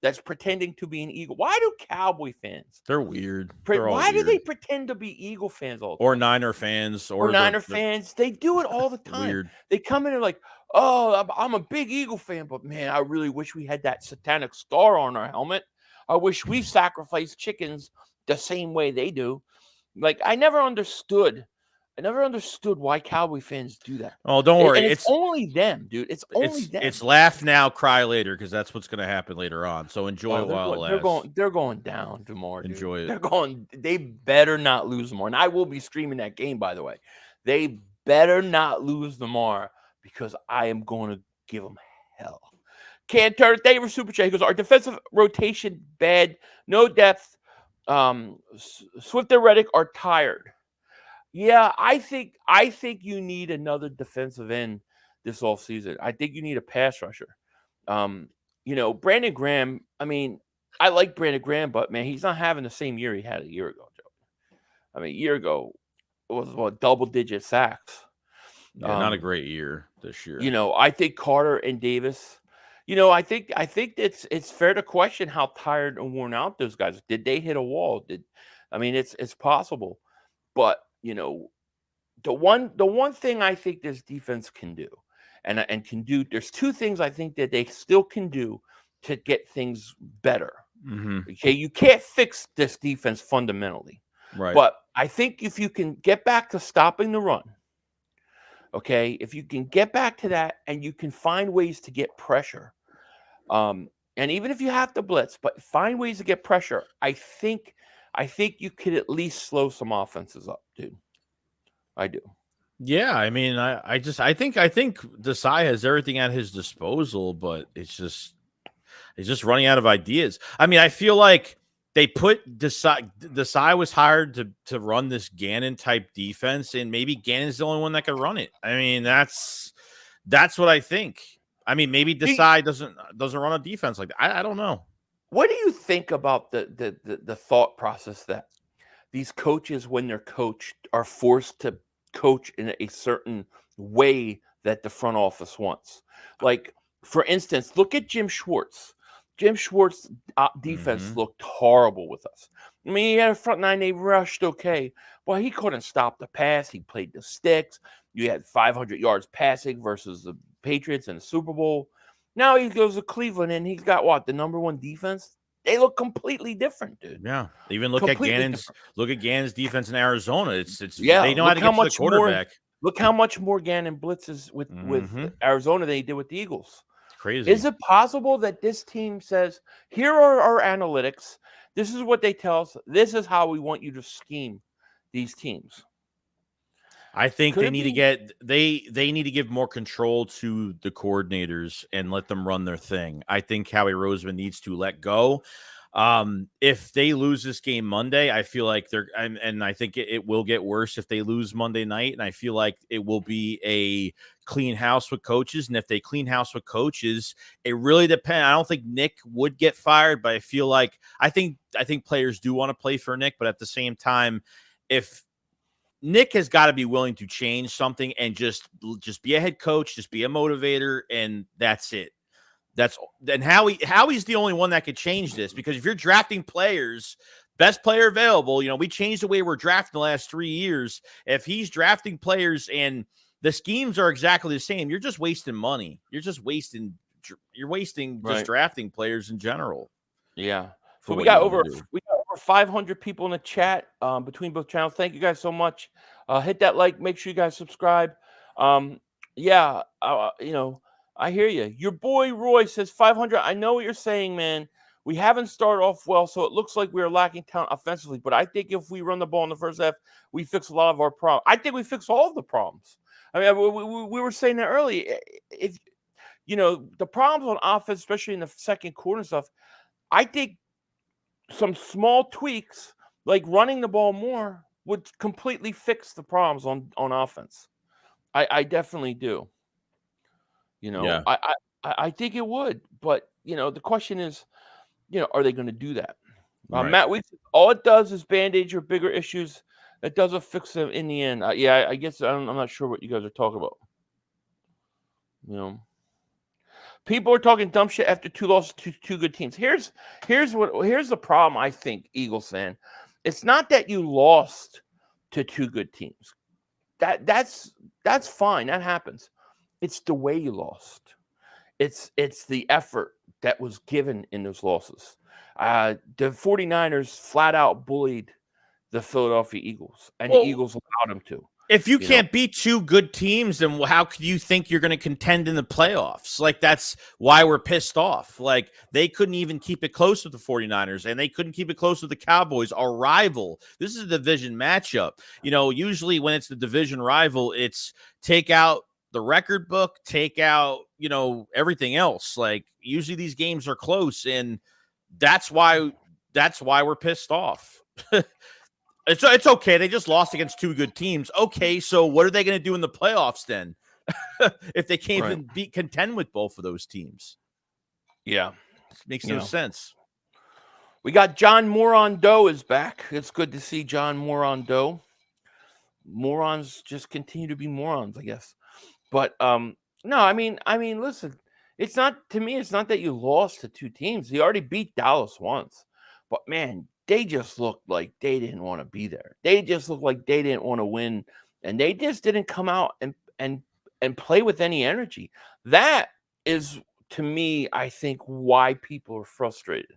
S3: that's pretending to be an Eagle. Why do Cowboy fans?
S4: They're weird.
S3: Why do they pretend to be Eagle fans all the time?
S4: Or Niner fans.
S3: Or Niner fans. They do it all the time.
S4: Weird.
S3: They come in and like, oh, I'm a big Eagle fan, but man, I really wish we had that satanic star on our helmet. I wish we sacrificed chickens the same way they do. Like, I never understood why Cowboy fans do that.
S4: Oh, don't worry.
S3: It's only them, dude. It's only them.
S4: It's laugh now, cry later, because that's what's going to happen later on. So enjoy it while it lasts.
S3: They're going down tomorrow. Dude.
S4: Enjoy it.
S3: They better not lose tomorrow. And I will be streaming that game, by the way. They better not lose tomorrow, because I am going to give them hell. Cantor, David Super Chat, he goes, our defensive rotation bad, no depth. Swift and Reddick are tired. Yeah, I think you need another defensive end this offseason. I think you need a pass rusher. Brandon Graham, I mean, I like Brandon Graham, but, man, he's not having the same year he had a year ago, Joe. I mean, a year ago, it was double-digit sacks.
S4: Yeah, not a great year this year.
S3: I think Carter and Davis, I think it's fair to question how tired and worn out those guys. Did they hit a wall? It's possible. But, the one thing I think this defense can do, and can do. There's two things I think that they still can do to get things better. Okay, you can't fix this defense fundamentally,
S4: right?
S3: But I think if you can get back to stopping the run, okay, if you can get back to that, and you can find ways to get pressure, and even if you have to blitz, but find ways to get pressure, I think you could at least slow some offenses up, dude. I do.
S4: Yeah, I mean, I think Desai has everything at his disposal, but it's just running out of ideas. I mean, I feel like they put Desai was hired to run this Gannon type defense, and maybe Gannon's the only one that can run it. I mean, that's what I think. I mean, maybe Desai doesn't run a defense like that. I don't know.
S3: What do you think about the thought process that these coaches, when they're coached, are forced to coach in a certain way that the front office wants? Like, for instance, look at Jim Schwartz. Jim Schwartz's defense looked horrible with us. I mean, he had a front nine, they rushed okay. Well, he couldn't stop the pass. He played the sticks. You had 500 yards passing versus the Patriots in the Super Bowl. Now he goes to Cleveland, and he's got what, the #1 defense? They look completely different, dude.
S4: Yeah. Even look at Gannon's defense in Arizona. It's
S3: yeah,
S4: they know how to get to the quarterback.
S3: Look how much more Gannon blitzes with Arizona than he did with the Eagles.
S4: Crazy.
S3: Is it possible that this team says, here are our analytics, this is what they tell us, this is how we want you to scheme these teams?
S4: I think they need to give more control to the coordinators and let them run their thing. I think Howie Roseman needs to let go. If they lose this game Monday, I feel like and I think it will get worse if they lose Monday night. And I feel like it will be a clean house with coaches. And if they clean house with coaches, it really depends. I don't think Nick would get fired, but I think players do want to play for Nick. But at the same time, if Nick has got to be willing to change something and just be a head coach, just be a motivator, and that's it. Howie's the only one that could change this, because if you're drafting players, best player available, we changed the way we're drafting the last 3 years. If he's drafting players and the schemes are exactly the same, you're just wasting money. You're wasting just drafting players in general.
S3: Yeah. So we got over 500 people in the chat between both channels. Thank you guys so much. Hit that like. Make sure you guys subscribe. I hear you. Your boy Roy says 500. I know what you're saying, man. We haven't started off well, so it looks like we're lacking talent offensively. But I think if we run the ball in the first half, we fix a lot of our problems. I think we fix all of the problems. I mean, we were saying that earlier. If the problems on offense, especially in the second quarter and stuff, I think some small tweaks, like running the ball more, would completely fix the problems on offense. I definitely do.
S4: Yeah.
S3: I think it would, but the question is, are they going to do that?
S4: Right.
S3: Matt Weeks, all it does is bandage your bigger issues. It doesn't fix them in the end. I guess I'm not sure what you guys are talking about. People are talking dumb shit after 2 losses to 2 good teams. Here's the problem, I think, Eagles fan. It's not that you lost to 2 good teams. That's fine. That happens. It's the way you lost. It's the effort that was given in those losses. The 49ers flat out bullied the Philadelphia Eagles, and the Eagles allowed them to.
S4: If you can't beat 2 good teams, then how could you think you're going to contend in the playoffs? Like, that's why we're pissed off. Like, they couldn't even keep it close with the 49ers, and they couldn't keep it close with the Cowboys, our rival. This is a division matchup. Usually when it's the division rival, it's take out the record book, take out, everything else. Like, usually these games are close, and that's why we're pissed off. It's okay. They just lost against 2 good teams. Okay, so what are they going to do in the playoffs then? If they can't even contend with both of those teams? Yeah, it makes no sense.
S3: We got John Moron Doe is back. It's good to see John Moron Doe. Morons just continue to be morons, I guess. But no, I mean, listen. It's not that you lost to 2 teams. You already beat Dallas once, but man, they just looked like they didn't want to be there. They just looked like they didn't want to win and they just didn't come out and play with any energy. That is, to me, I think why people are frustrated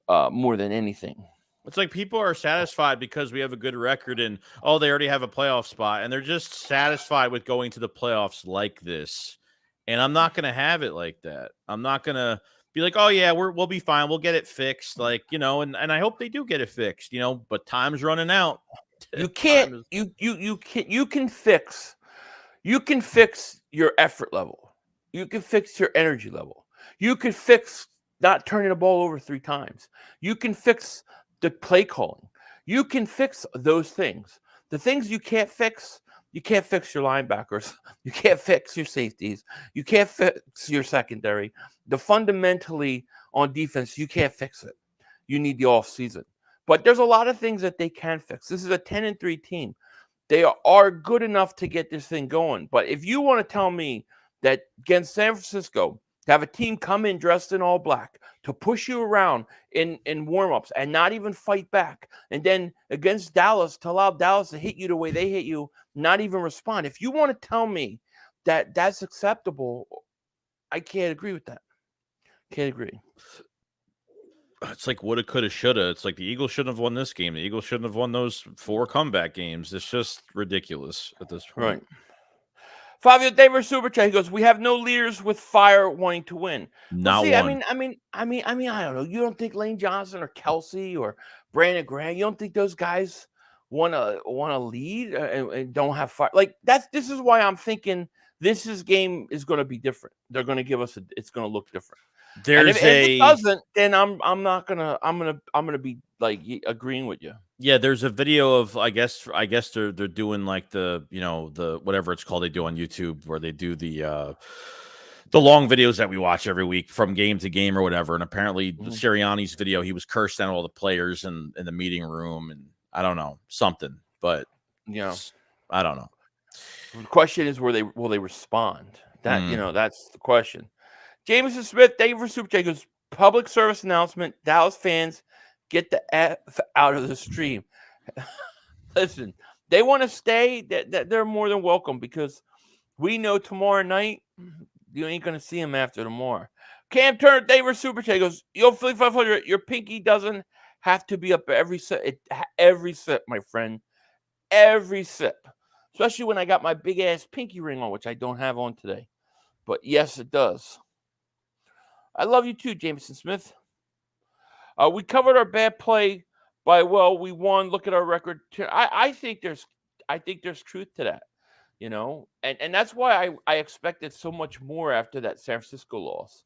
S3: more than anything.
S4: It's like people are satisfied because we have a good record and, they already have a playoff spot, and they're just satisfied with going to the playoffs like this. And I'm not going to have it like that. I'm not going to be like, oh, yeah, we'll be fine. We'll get it fixed. Like, and I hope they do get it fixed, but time's running out.
S3: You can't, you can fix your effort level. You can fix your energy level. You can fix not turning the ball over 3 times. You can fix the play calling. You can fix those things. The things you can't fix your linebackers. You can't fix your safeties. You can't fix your secondary. The fundamentally on defense, you can't fix it. You need the off season. But there's a lot of things that they can fix. This is a 10-3 team. They are good enough to get this thing going. But if you want to tell me that against San Francisco, to have a team come in dressed in all black, to push you around in warm-ups and not even fight back, and then against Dallas, to allow Dallas to hit you the way they hit you, not even respond. If you want to tell me that that's acceptable, I can't agree with that. Can't agree.
S4: It's like woulda, coulda, shoulda. It's like the Eagles shouldn't have won this game. The Eagles shouldn't have won those 4 comeback games. It's just ridiculous at this point.
S3: Right. Fabio Davis Super Chat. He goes, "We have no leaders with fire wanting to win."
S4: Not one.
S3: I mean, I don't know. You don't think Lane Johnson or Kelsey or Brandon Graham? You don't think those guys want to lead and don't have fire? Like this is why I'm thinking this game is going to be different. They're going to give us it's going to look different. If it doesn't, then I'm gonna be like agreeing with you.
S4: Yeah, there's a video of I guess they're doing like the the whatever it's called they do on YouTube where they do the long videos that we watch every week from game to game or whatever. And apparently Sirianni's video, he was cursed down all the players in the meeting room, and I don't know something, but I don't know.
S3: The question is, will they respond? That that's the question. Jameson Smith, thank you for Super Chat. Goes, public service announcement. Dallas fans, get the F out of the stream. Listen, they want to stay. They're more than welcome because we know tomorrow night you ain't going to see them after tomorrow. Cam Turner, thank you for Super Chat. Goes, yo, Philly 500, your pinky doesn't have to be up every sip. Every sip, my friend. Every sip. Especially when I got my big-ass pinky ring on, which I don't have on today. But yes, it does. I love you too, Jameson Smith. We covered our bad play by we won. Look at our record. I think there's truth to that, and that's why I expected so much more after that San Francisco loss,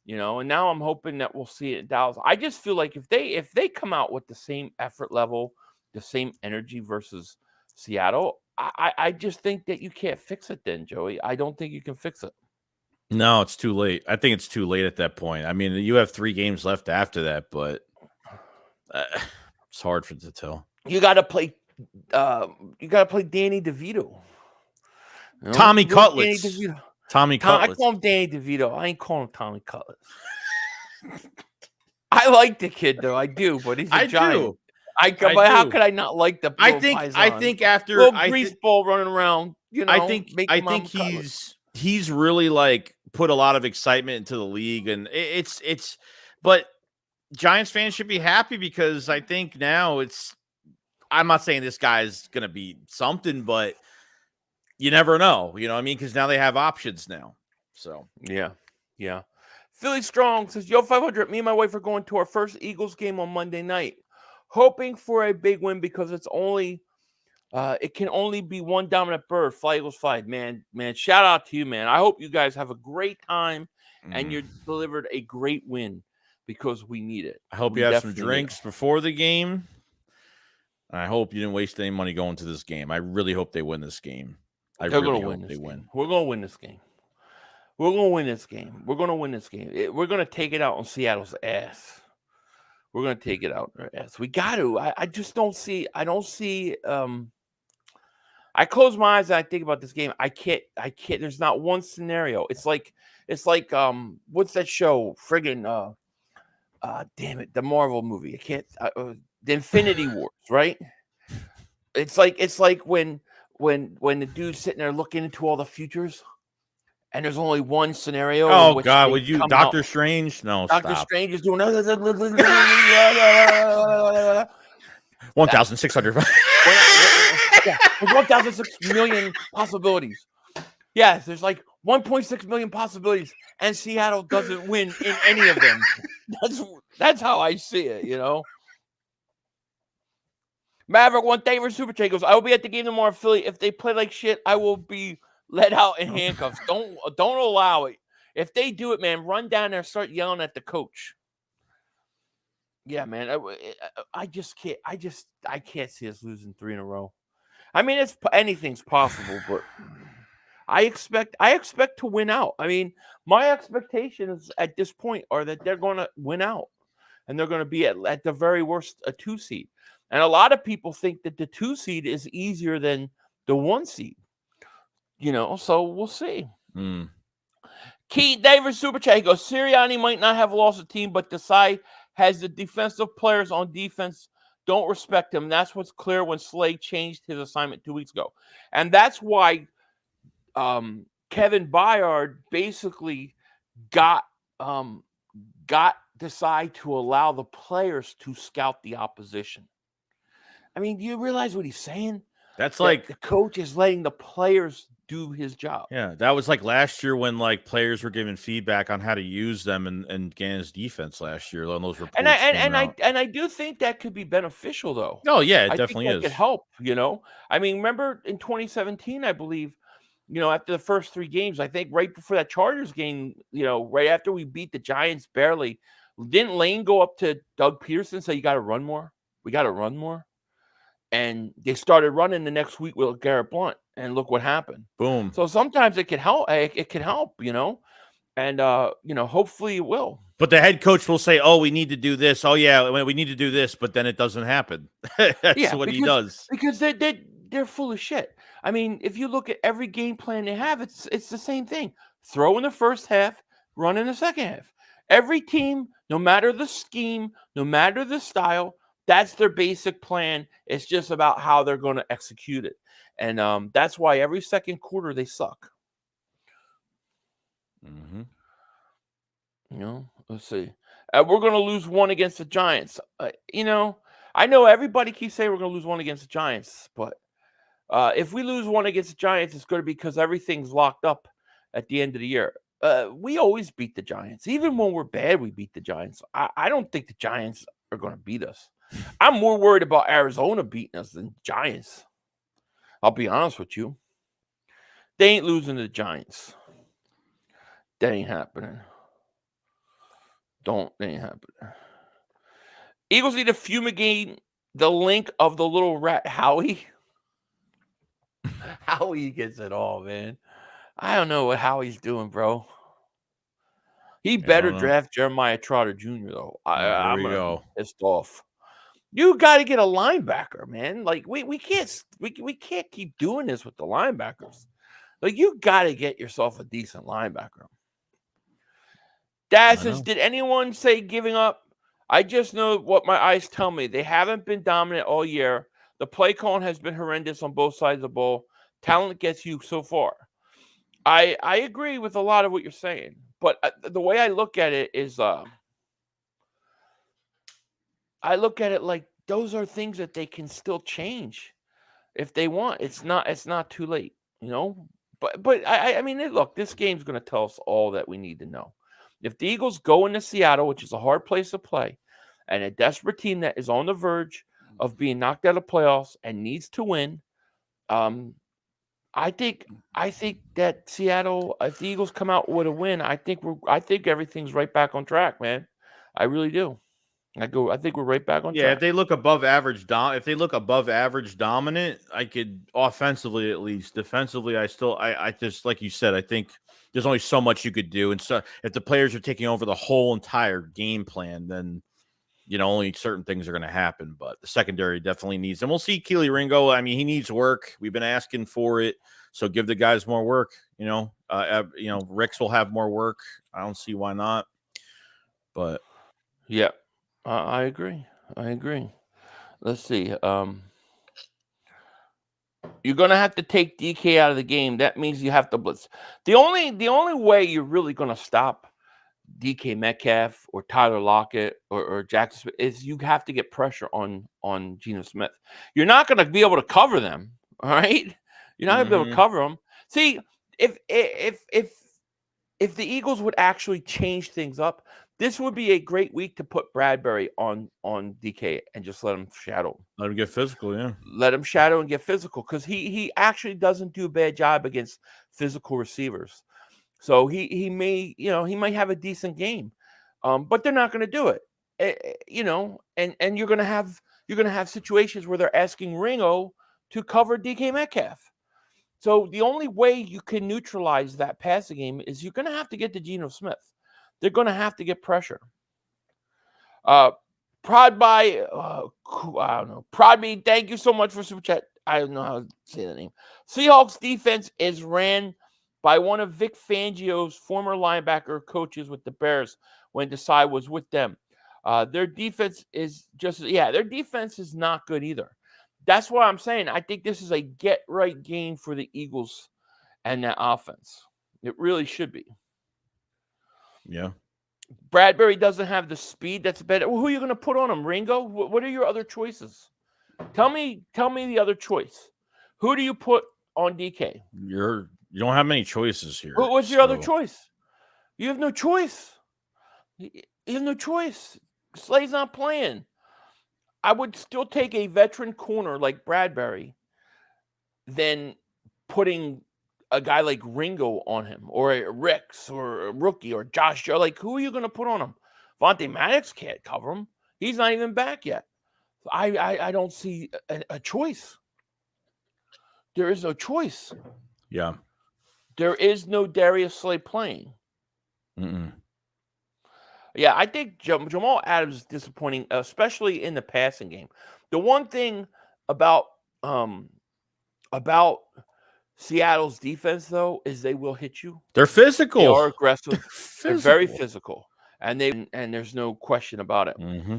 S3: and now I'm hoping that we'll see it in Dallas. I just feel like if they come out with the same effort level, the same energy versus Seattle, I just think that you can't fix it then, Joey. I don't think you can fix it.
S4: No, it's too late. I think it's too late at that point. I mean, you have 3 games left after that, but it's hard to tell.
S3: You got to play. You got to play Danny DeVito.
S4: Tommy Cutlets. Tommy Cutlets.
S3: I call him Danny DeVito. I ain't calling him Tommy Cutlets. I like the kid though. I do, but he's a giant. But how could I not like the?
S4: I think after
S3: little grease ball running around.
S4: I think he's really like put a lot of excitement into the league, and but Giants fans should be happy because I think now I'm not saying this guy's going to be something, but you never know, what I mean? Because now they have options now. So
S3: yeah. Philly Strong says, yo, 500, me and my wife are going to our first Eagles game on Monday night, hoping for a big win because it's only it can only be one dominant bird. Fly Eagles fly. Man, shout out to you, man. I hope you guys have a great time and you're delivered a great win because we need it.
S4: I hope you have some drinks before the game. I hope you didn't waste any money going to this game. I really hope they win this game. They're really hope they win.
S3: We're going to win this game. We're going to win this game. We're going to win this game. We're going to take it out on Seattle's ass. We're going to take it out on their ass. We got to. I just don't see. I don't see. I close my eyes and I think about this game. I can't. There's not one scenario. It's like what's that show? Friggin' damn it, the Marvel movie. I can't. The Infinity Wars, right? It's like when when the dude's sitting there looking into all the futures, and there's only one scenario.
S4: Oh
S3: in which
S4: God, would you Doctor Strange? No,
S3: Doctor
S4: stop.
S3: Strange is doing
S4: 1,600.
S3: Yeah, 1,006 million possibilities. Yes, there's like 1.6 million possibilities, and Seattle doesn't win in any of them. That's how I see it, you know. Maverick 1 day for Super Chat goes, I will be at the game tomorrow, Philly. If they play like shit, I will be let out in handcuffs. Don't allow it. If they do it, man, run down there and start yelling at the coach. Yeah, man. I just can't. I can't see us losing 3 in a row. I mean, anything's possible, but I expect to win out. I mean, my expectations at this point are that they're going to win out, and they're going to be at the very worst a 2 seed. And a lot of people think that the 2 seed is easier than the 1 seed. You know, so we'll see. Keith Davis Super Chat goes, Sirianni might not have lost a team, but Desai has the defensive players on defense don't respect him. That's what's clear when Slay changed his assignment 2 weeks ago. And that's why Kevin Byard basically got Desai to allow the players to scout the opposition. I mean, do you realize what he's saying?
S4: That's like
S3: the coach is letting the players do his job.
S4: Yeah, that was like last year when like players were giving feedback on how to use them and Gannon's defense last year on those reports.
S3: And I do think that could be beneficial though.
S4: Oh yeah, it definitely is.
S3: Could help, you know. I mean, remember in 2017, I believe, you know, after the first 3 games, I think right before that Chargers game, you know, right after we beat the Giants barely, didn't Lane go up to Doug Peterson and say, you got to run more? We got to run more. And they started running the next week with Garrett Blount, and look what happened.
S4: Boom.
S3: So sometimes it can help. It can help, you know, and you know, hopefully it will.
S4: But the head coach will say, "Oh, we need to do this. Oh, yeah, we need to do this," but then it doesn't happen. That's what he does
S3: because they're full of shit. I mean, if you look at every game plan they have, it's the same thing: throw in the first half, run in the second half. Every team, no matter the scheme, no matter the style, that's their basic plan. It's just about how they're going to execute it. And that's why every second quarter they suck. You know, let's see. We're going to lose 1 against the Giants. You know, I know everybody keeps saying we're going to lose 1 against the Giants, but if we lose 1 against the Giants, it's going to be because everything's locked up at the end of the year. We always beat the Giants. Even when we're bad, we beat the Giants. I don't think the Giants are going to beat us. I'm more worried about Arizona beating us than Giants. I'll be honest with you. They ain't losing to the Giants. That ain't happening. That ain't happening. Eagles need to fumigate the link of the little rat Howie. Howie gets it all, man. I don't know what Howie's doing, bro. He better draft Jeremiah Trotter Jr. though. I'm gonna be pissed off. You got to get a linebacker, man. Like we can't keep doing this with the linebackers. Like you got to get yourself a decent linebacker. Dad says, did anyone say giving up? I just know what my eyes tell me. They haven't been dominant all year. The play calling has been horrendous on both sides of the ball. Talent gets you so far. I agree with a lot of what you're saying, but the way I look at it is I look at it like those are things that they can still change if they want. It's not too late, you know. But I mean, look, this game's going to tell us all that we need to know. If the Eagles go into Seattle, which is a hard place to play, and a desperate team that is on the verge of being knocked out of playoffs and needs to win, I think that Seattle, if the Eagles come out with a win, I think everything's right back on track, man. I really do. I think we're right back on track.
S4: Yeah, if they look above average dominant, I could offensively at least. Defensively, I just like you said, I think there's only so much you could do. And so if the players are taking over the whole entire game plan, then you know, only certain things are going to happen. But the secondary definitely needs, and we'll see Keely Ringo. I mean, he needs work. We've been asking for it. So give the guys more work. You know, Ricks will have more work. I don't see why not. But
S3: yeah. I agree. Let's see. You're going to have to take DK out of the game. That means you have to blitz. The only way you're really going to stop DK Metcalf or Tyler Lockett or Jackson Smith is you have to get pressure on Geno Smith. You're not going to be able to cover them, all right? You're not going to be able to cover them. See, if the Eagles would actually change things up, this would be a great week to put Bradbury on DK and just let him shadow.
S4: Let him get physical, yeah.
S3: Let him shadow and get physical because he actually doesn't do a bad job against physical receivers. So he may, he might have a decent game, but they're not going to do it. And you're going to have situations where they're asking Ringo to cover DK Metcalf. So the only way you can neutralize that passing game is you're going to have to get to Geno Smith. They're going to have to get pressure. Prodby, I don't know. Prodby, thank you so much for super chat. I don't know how to say that name. Seahawks defense is ran by one of Vic Fangio's former linebacker coaches with the Bears when Desai was with them. Their defense is their defense is not good either. That's what I'm saying. I think this is a get-right game for the Eagles and that offense. It really should be.
S4: Yeah.
S3: Bradbury doesn't have the speed that's better. Well, who are you going to put on him? Ringo? What are your other choices? Tell me the other choice. Who do you put on DK?
S4: You don't have many choices here.
S3: What's your other choice? You have no choice. You have no choice. Slay's not playing. I would still take a veteran corner like Bradbury than putting a guy like Ringo on him or a Ricks or a rookie or Josh Joe. Like, who are you going to put on him? Vontae Maddox can't cover him. He's not even back yet. I don't see a choice. There is no choice.
S4: Yeah.
S3: There is no Darius Slay playing.
S4: Mm-mm.
S3: Yeah, I think Jamal Adams is disappointing, especially in the passing game. The one thing about Seattle's defense, though, is they will hit you.
S4: They're physical.
S3: They are aggressive. They're very physical, and there's no question about it.
S4: Mm-hmm.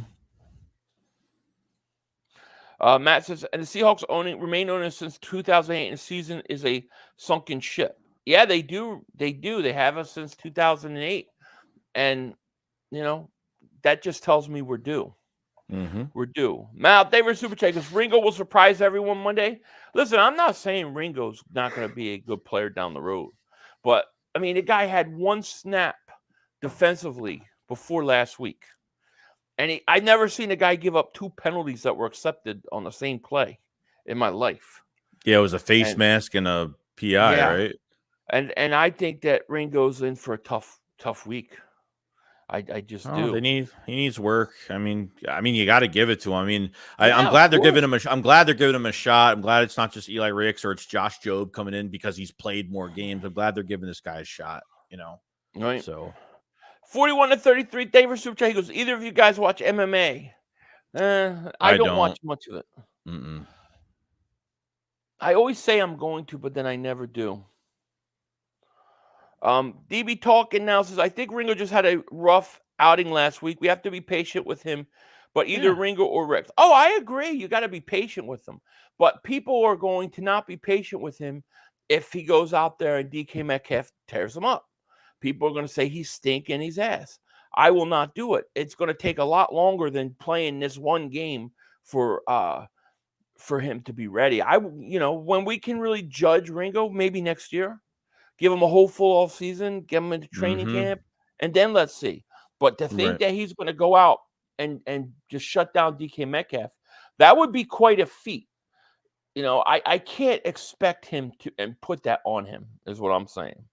S3: Matt says, and the Seahawks remain owners since 2008, and the season is a sunken ship. Yeah, they do. They do. They have us since 2008, and that just tells me we're due.
S4: Mm-hmm.
S3: We're due. Mal, they were super chat because Ringo will surprise everyone Monday. Listen, I'm not saying Ringo's not going to be a good player down the road, but I mean, the guy had one snap defensively before last week, and I've never seen a guy give up 2 penalties that were accepted on the same play in my life.
S4: Yeah, it was a face mask and a PI, right?
S3: And I think that Ringo's in for a tough week. I just do.
S4: He needs work. I mean, you got to give it to him. I mean, I'm glad they're giving him I'm glad they're giving him a shot. I'm glad it's not just Eli Ricks or it's Josh Jobe coming in because he's played more games. I'm glad they're giving this guy a shot.
S3: Right.
S4: So,
S3: 41-33. Thank you for super chat. He goes, either of you guys watch MMA? I don't watch much of it.
S4: Mm-mm.
S3: I always say I'm going to, but then I never do. DB Talking now says, I think Ringo just had a rough outing last week. We have to be patient with him, but either Ringo or Rex. Oh, I agree. You got to be patient with him. But people are going to not be patient with him if he goes out there and DK Metcalf tears him up. People are going to say he's stinking his ass. I will not do it. It's going to take a lot longer than playing this one game for him to be ready. When we can really judge Ringo, maybe next year. Give him a whole full off season, get him into training camp, and then let's see. But to think that he's going to go out and just shut down DK Metcalf, that would be quite a feat. I can't expect him to and put that on him, is what I'm saying.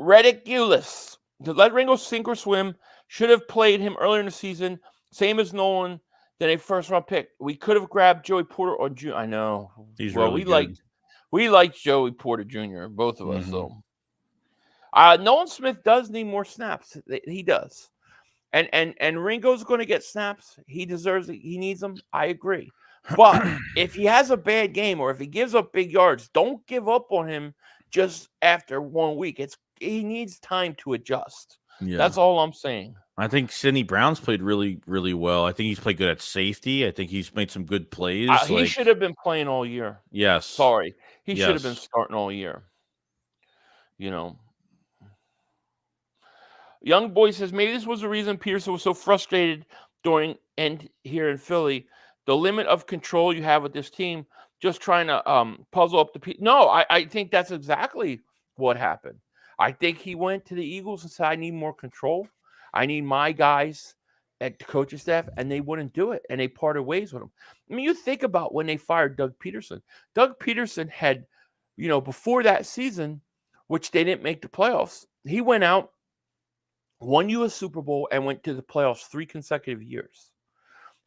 S3: Ridiculous. To let Ringo sink or swim, should have played him earlier in the season, same as Nolan. Then a first-round pick. We could have grabbed Joey Porter or Jr. I know.
S4: He's really good.
S3: We liked Joey Porter Jr., both of us. So, Nolan Smith does need more snaps. He does. And Ringo's going to get snaps. He deserves it. He needs them. I agree. But if he has a bad game or if he gives up big yards, don't give up on him just after 1 week. He needs time to adjust. Yeah. That's all I'm saying.
S4: I think Sidney Brown's played really, really well. I think he's played good at safety. I think he's made some good plays.
S3: He should have been playing all year.
S4: Yes.
S3: Sorry. He should have been starting all year. Young Boy says, maybe this was the reason Peterson was so frustrated during and here in Philly. The limit of control you have with this team, just trying to puzzle up the people. No, I think that's exactly what happened. I think he went to the Eagles and said, I need more control. I need my guys at the coaching staff, and they wouldn't do it, and they parted ways with him. I mean, you think about when they fired Doug Peterson. Doug Peterson had, before that season, which they didn't make the playoffs, he went out, won you a Super Bowl, and went to the playoffs 3 consecutive years.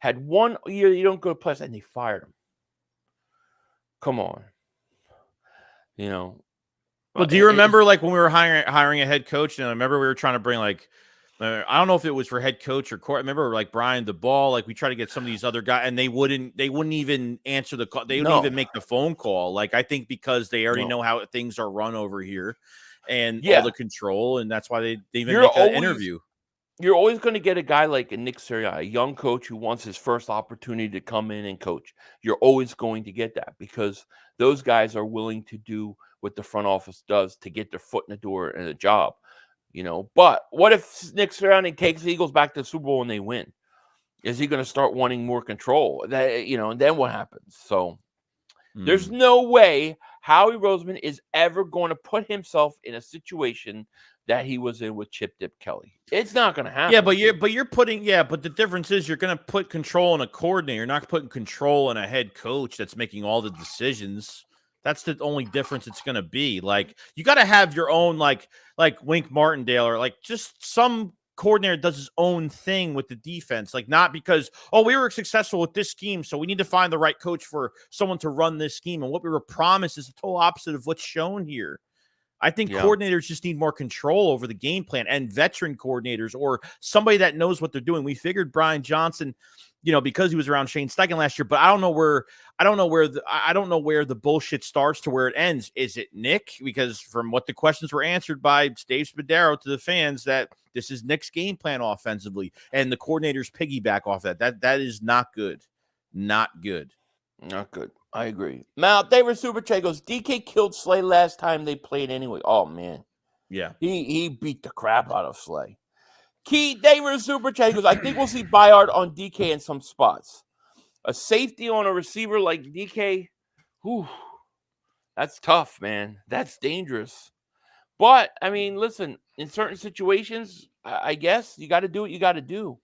S3: Had 1 year you don't go to playoffs, and they fired him. Come on.
S4: Well, do you remember when we were hiring a head coach, and I remember we were trying to bring I don't know if it was for head coach or court. I remember Brian DeBall, we tried to get some of these other guys, and they wouldn't even answer the call. They wouldn't even make the phone call. I think because they already know how things are run over here and all the control, and that's why they even make an interview.
S3: You're always going to get a guy like a Nick Sirianni, a young coach who wants his first opportunity to come in and coach. You're always going to get that because those guys are willing to do what the front office does to get their foot in the door and a job. But what if Nick Sirianni takes the Eagles back to the Super Bowl and they win? Is he going to start wanting more control? And then what happens? So there's no way Howie Roseman is ever going to put himself in a situation that he was in with Chip Dip Kelly. It's not going to happen.
S4: Yeah, but the difference is you're going to put control in a coordinator. You're not putting control in a head coach that's making all the decisions. That's the only difference it's going to be. You got to have your own, like Wink Martindale or just some coordinator does his own thing with the defense. Not because, we were successful with this scheme, so we need to find the right coach for someone to run this scheme. And what we were promised is the total opposite of what's shown here. I think coordinators just need more control over the game plan, and veteran coordinators or somebody that knows what they're doing. We figured Brian Johnson, because he was around Shane Steichen last year, but I don't know where the bullshit starts to where it ends. Is it Nick? Because from what the questions were answered by Dave Spadaro to the fans, that this is Nick's game plan offensively, and the coordinators piggyback off that. That is not good. Not good.
S3: Not good. I agree. Now, David Super Chat goes, DK killed Slay last time they played anyway. Oh, man.
S4: Yeah.
S3: He beat the crap out of Slay. David Super Chat goes, I think we'll see Bayard on DK in some spots. A safety on a receiver like DK, that's tough, man. That's dangerous. But, I mean, listen, in certain situations, I guess you got to do what you got to do.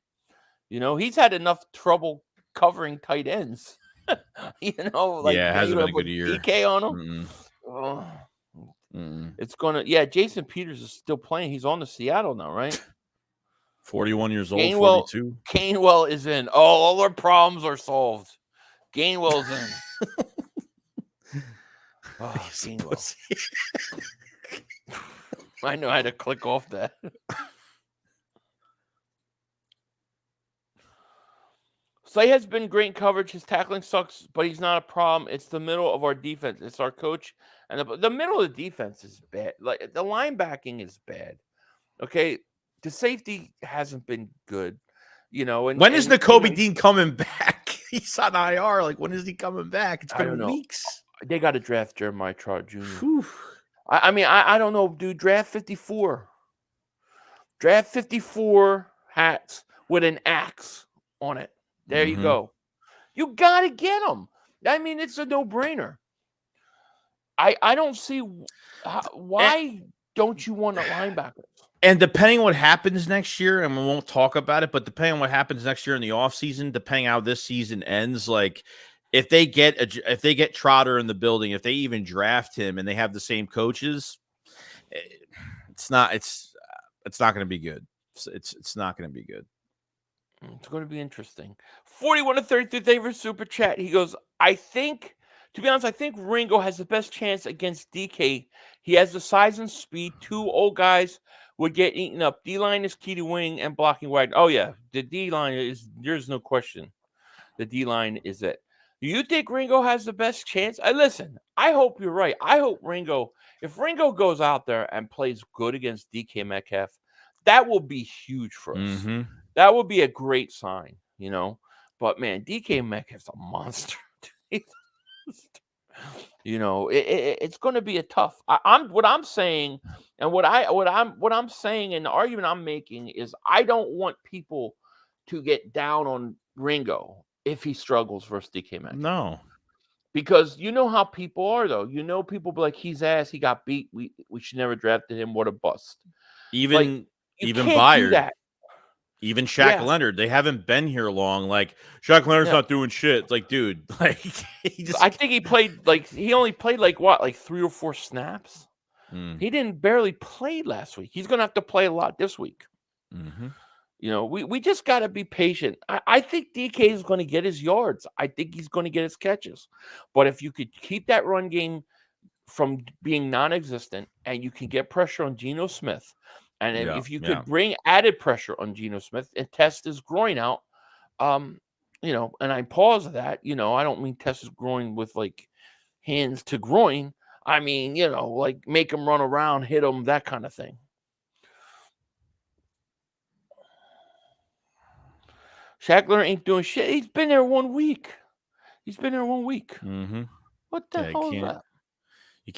S3: He's had enough trouble covering tight ends.
S4: It hasn't been a good year.
S3: DK on him. It's gonna. Jason Peters is still playing. He's on the Seattle now, right?
S4: 41 years old. 42.
S3: Gainwell is in. Oh, all our problems are solved. Gainwell's in. Gainwell. I know how to click off that. Slay has been great in coverage. His tackling sucks, but he's not a problem. It's the middle of our defense. It's our coach. And the middle of the defense is bad. The linebacking is bad. Okay? The safety hasn't been good.
S4: When is Nakobe Dean coming back? He's on IR. When is he coming back? It's been weeks.
S3: They got to draft Jeremiah Trott Jr. I don't know, dude. Draft 54. Draft 54 hats with an axe on it. There you go. You got to get them. It's a no-brainer. I don't see why don't you want a linebacker?
S4: And depending on what happens next year, and we won't talk about it, but depending on what happens next year in the offseason, depending how this season ends, if they get Trotter in the building, if they even draft him and they have the same coaches, it's not going to be good. It's not going to be good.
S3: It's going to be interesting. 41 to 33 David Super Chat. He goes, I think Ringo has the best chance against DK. He has the size and speed. 2 old guys would get eaten up. D-line is key to winning and blocking wide. Oh, yeah. The D-line there's no question. The D-line is it. Do you think Ringo has the best chance? Listen, I hope you're right. I hope if Ringo goes out there and plays good against DK Metcalf, That will be huge for us.
S4: Mm-hmm.
S3: That would be a great sign, you know. But man, DK Metcalf's a monster. You know, it's going to be a tough. What I'm saying, and what I'm saying, and the argument I'm making is, I don't want people to get down on Ringo if he struggles versus DK Metcalf.
S4: No,
S3: because you know how people are, though. You know, people be like, he's ass. He got beat. We should never drafted him. What a bust.
S4: even
S3: can't
S4: Byard,
S3: do that.
S4: even Shaq Leonard, they haven't been here long. Like, Shaq Leonard's not doing shit. It's like, dude, like,
S3: I think he only played like 3 or 4 snaps. He didn't barely play last week. He's gonna have to play a lot this week.
S4: Mm-hmm.
S3: You know, we just got to be patient. I think DK is going to get his yards. I think he's going to get his catches. But if you could keep that run game from being non-existent, and you can get pressure on Geno Smith, and if you could bring added pressure on Geno Smith and test his groin out, you know, and I pause that, you know, I don't mean test his groin with like hands to groin. I mean, you know, like make him run around, hit him, that kind of thing. Shaq Leonard ain't doing shit. He's been there 1 week.
S4: Mm-hmm.
S3: What the hell is that?
S4: You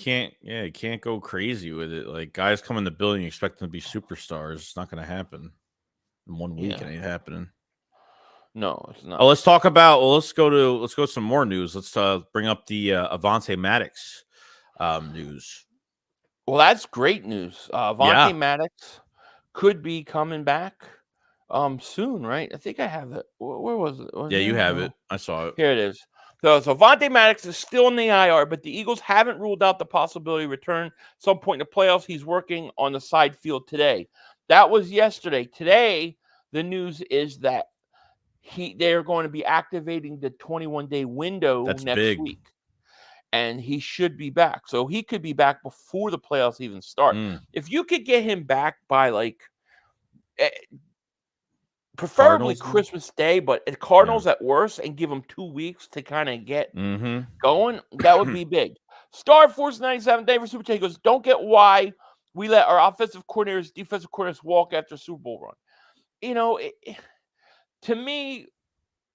S4: can't go crazy with it. Like, guys come in the building, you expect them to be superstars. It's not going to happen in 1 week. It ain't happening.
S3: No, it's not.
S4: Oh, let's talk about. Well, let's go to some more news. Let's bring up the Avonte Maddox news.
S3: Well, that's great news. Avonte Maddox could be coming back soon, right? I think I have it. Where was it?
S4: You have it. I saw it.
S3: Here it is. So Avonte Maddox is still in the IR, but the Eagles haven't ruled out the possibility of return some point in the playoffs. He's working on the side field today. That was yesterday. Today, the news is that they're going to be activating the 21-day window next week, and he should be back. So he could be back before the playoffs even start. If you could get him back by preferably Christmas Day, but at Cardinals at worst, and give them 2 weeks to kind of get going, that would be big. Star Force 97, David Super Chat goes, don't get why we let our offensive coordinators, defensive coordinators walk after Super Bowl run. You know, to me,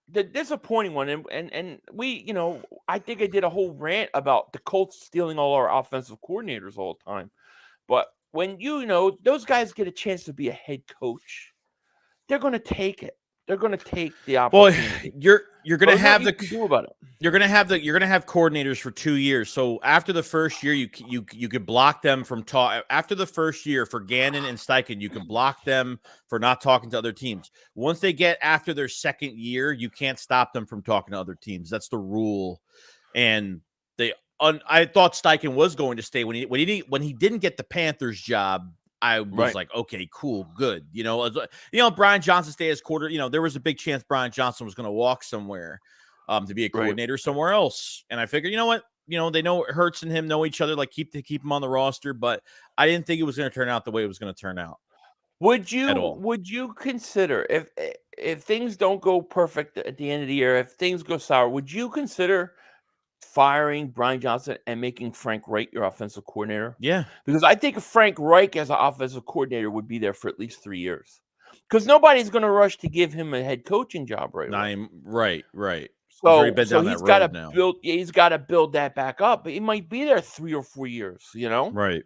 S3: the disappointing one, and we, you know, I think I did a whole rant about the Colts stealing all our offensive coordinators all the time. But when you know those guys get a chance to be a head coach, they're going to take it. They're going to take the opportunity.
S4: Well, you're going to have
S3: do about it.
S4: You're going to have coordinators for 2 years. So after the first year, you could block them from talk. After the first year for Gannon and Steichen, you can block them for not talking to other teams. Once they get after their second year, you can't stop them from talking to other teams. That's the rule. And I thought Steichen was going to stay when he didn't get the Panthers job. I was like, okay, cool, good. You know, Brian Johnson stay as quarter. You know, there was a big chance Brian Johnson was going to walk somewhere to be a coordinator somewhere else. And I figured, you know what? You know, they know Hurts and him know each other. Like, keep him on the roster. But I didn't think it was going to turn out the way it was going to turn out.
S3: Would you consider, if things don't go perfect at the end of the year, if things go sour, would you consider firing Brian Johnson and making Frank Reich your offensive coordinator?
S4: Yeah.
S3: Because I think Frank Reich as an offensive coordinator would be there for at least 3 years. Because nobody's going to rush to give him a head coaching job right away.
S4: Right.
S3: So he's got to build. He's got to build that back up. But he might be there 3 or 4 years. You know,
S4: right?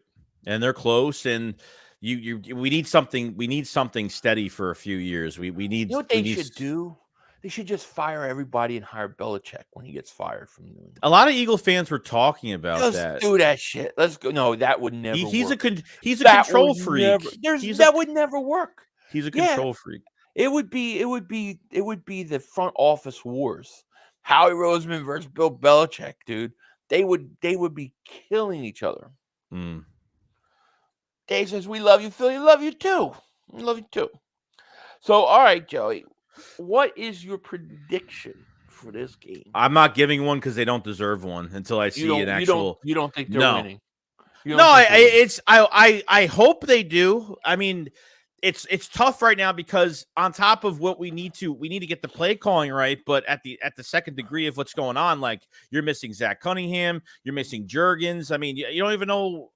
S4: And they're close. And we need something. We need something steady for a few years. We need.
S3: You know what they should do? They should just fire everybody and hire Belichick when he gets fired from New England.
S4: A lot of Eagle fans were talking about that.
S3: Let's do that shit. Let's go. No, that would never work.
S4: He's a control freak.
S3: That would never work.
S4: He's a control freak.
S3: It would be the front office wars. Howie Roseman versus Bill Belichick, dude. They would be killing each other. Dave says, we love you, Philly. Love you too. We love you too. So, all right, Joey. What is your prediction for this game?
S4: I'm not giving one because they don't deserve one until I see an actual.
S3: You don't think they're winning?
S4: I hope they do. I mean, it's tough right now because on top of what we need to get the play calling right, but at the second degree of what's going on, like you're missing Zach Cunningham, you're missing Juergens. I mean, you don't even know.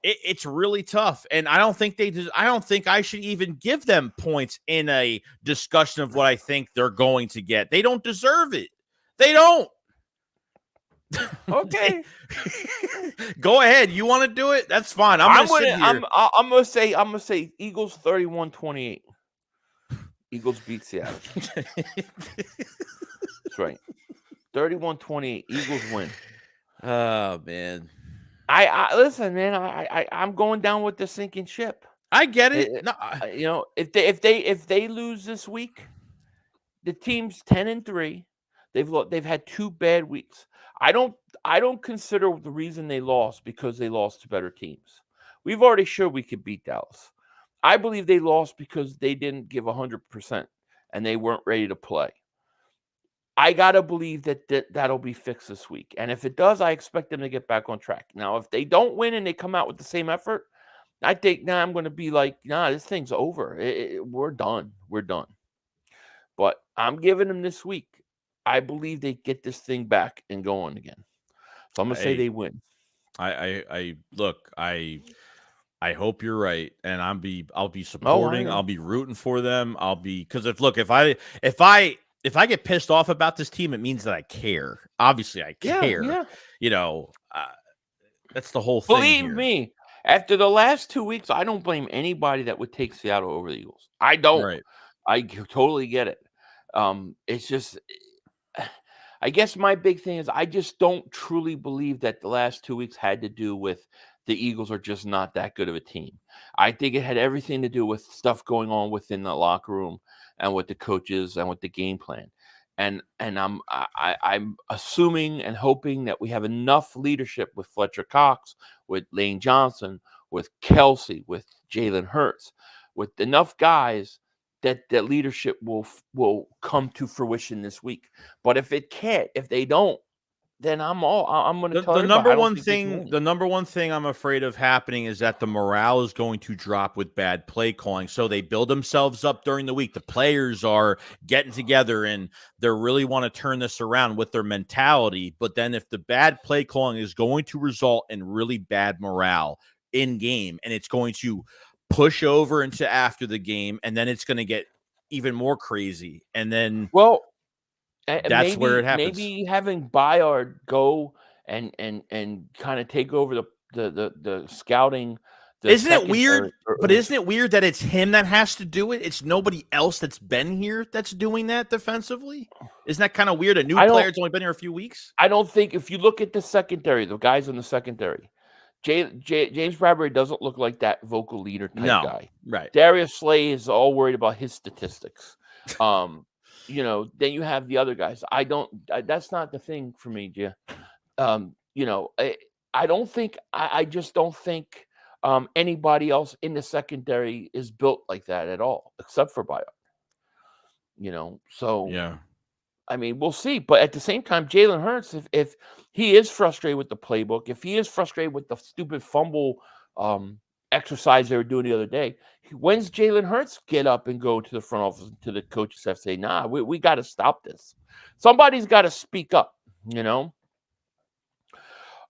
S4: it's really tough, and I don't think I should even give them points in a discussion of what I think they're going to get. They don't deserve it. They don't.
S3: Okay.
S4: Go ahead. You want to do it? That's fine. I'm
S3: gonna say Eagles 31-28. Eagles beat Seattle. That's right. 31-28. Eagles win.
S4: Oh man.
S3: I listen, man. I'm going down with the sinking ship.
S4: I get it.
S3: If they lose this week, the team's 10-3. They've had 2 bad weeks. I don't consider the reason they lost because they lost to better teams. We've already showed we could beat Dallas. I believe they lost because they didn't give 100% and they weren't ready to play. I gotta believe that'll be fixed this week, and if it does, I expect them to get back on track. Now, if they don't win and they come out with the same effort, I think I'm going to be like, this thing's over. We're done. We're done. But I'm giving them this week. I believe they get this thing back and going again. So I'm gonna say they win.
S4: I hope you're right, and I'll be supporting. I'll be rooting for them. Because if I get pissed off about this team, it means that I care. Obviously, I care. Yeah. That's the whole thing.
S3: Believe me, after the last 2 weeks, I don't blame anybody that would take Seattle over the Eagles. I don't. Right. I totally get it. It's just, I guess my big thing is I just don't truly believe that the last 2 weeks had to do with the Eagles are just not that good of a team. I think it had everything to do with stuff going on within the locker room and with the coaches and with the game plan. And I'm assuming and hoping that we have enough leadership with Fletcher Cox, with Lane Johnson, with Kelsey, with Jalen Hurts, with enough guys that leadership will come to fruition this week. But if they don't, then I'm going to tell
S4: the number one thing I'm afraid of happening is that the morale is going to drop with bad play calling. So they build themselves up during the week. The players are getting together and they really want to turn this around with their mentality. But then if the bad play calling is going to result in really bad morale in game, and it's going to push over into after the game, and then it's going to get even more crazy. And then that's where it happens.
S3: Maybe having Bayard go and kind of take over the scouting.
S4: Isn't it weird? But isn't it weird that it's him that has to do it? It's nobody else that's been here that's doing that defensively. Isn't that kind of weird? A new player's only been here a few weeks.
S3: I don't think if you look at the secondary, the guys in the secondary, James Bradbury doesn't look like that vocal leader type guy.
S4: Right.
S3: Darius Slay is all worried about his statistics. Then you have the other guys. That's not the thing for me, Jay. I just don't think anybody else in the secondary is built like that at all, except for Bayard. So
S4: yeah.
S3: I mean, we'll see. But at the same time, Jalen Hurts, if he is frustrated with the playbook, if he is frustrated with the stupid fumble exercise they were doing the other day, when's Jalen Hurts get up and go to the front office, to the coaches have to say, nah, we got to stop this. Somebody's got to speak up,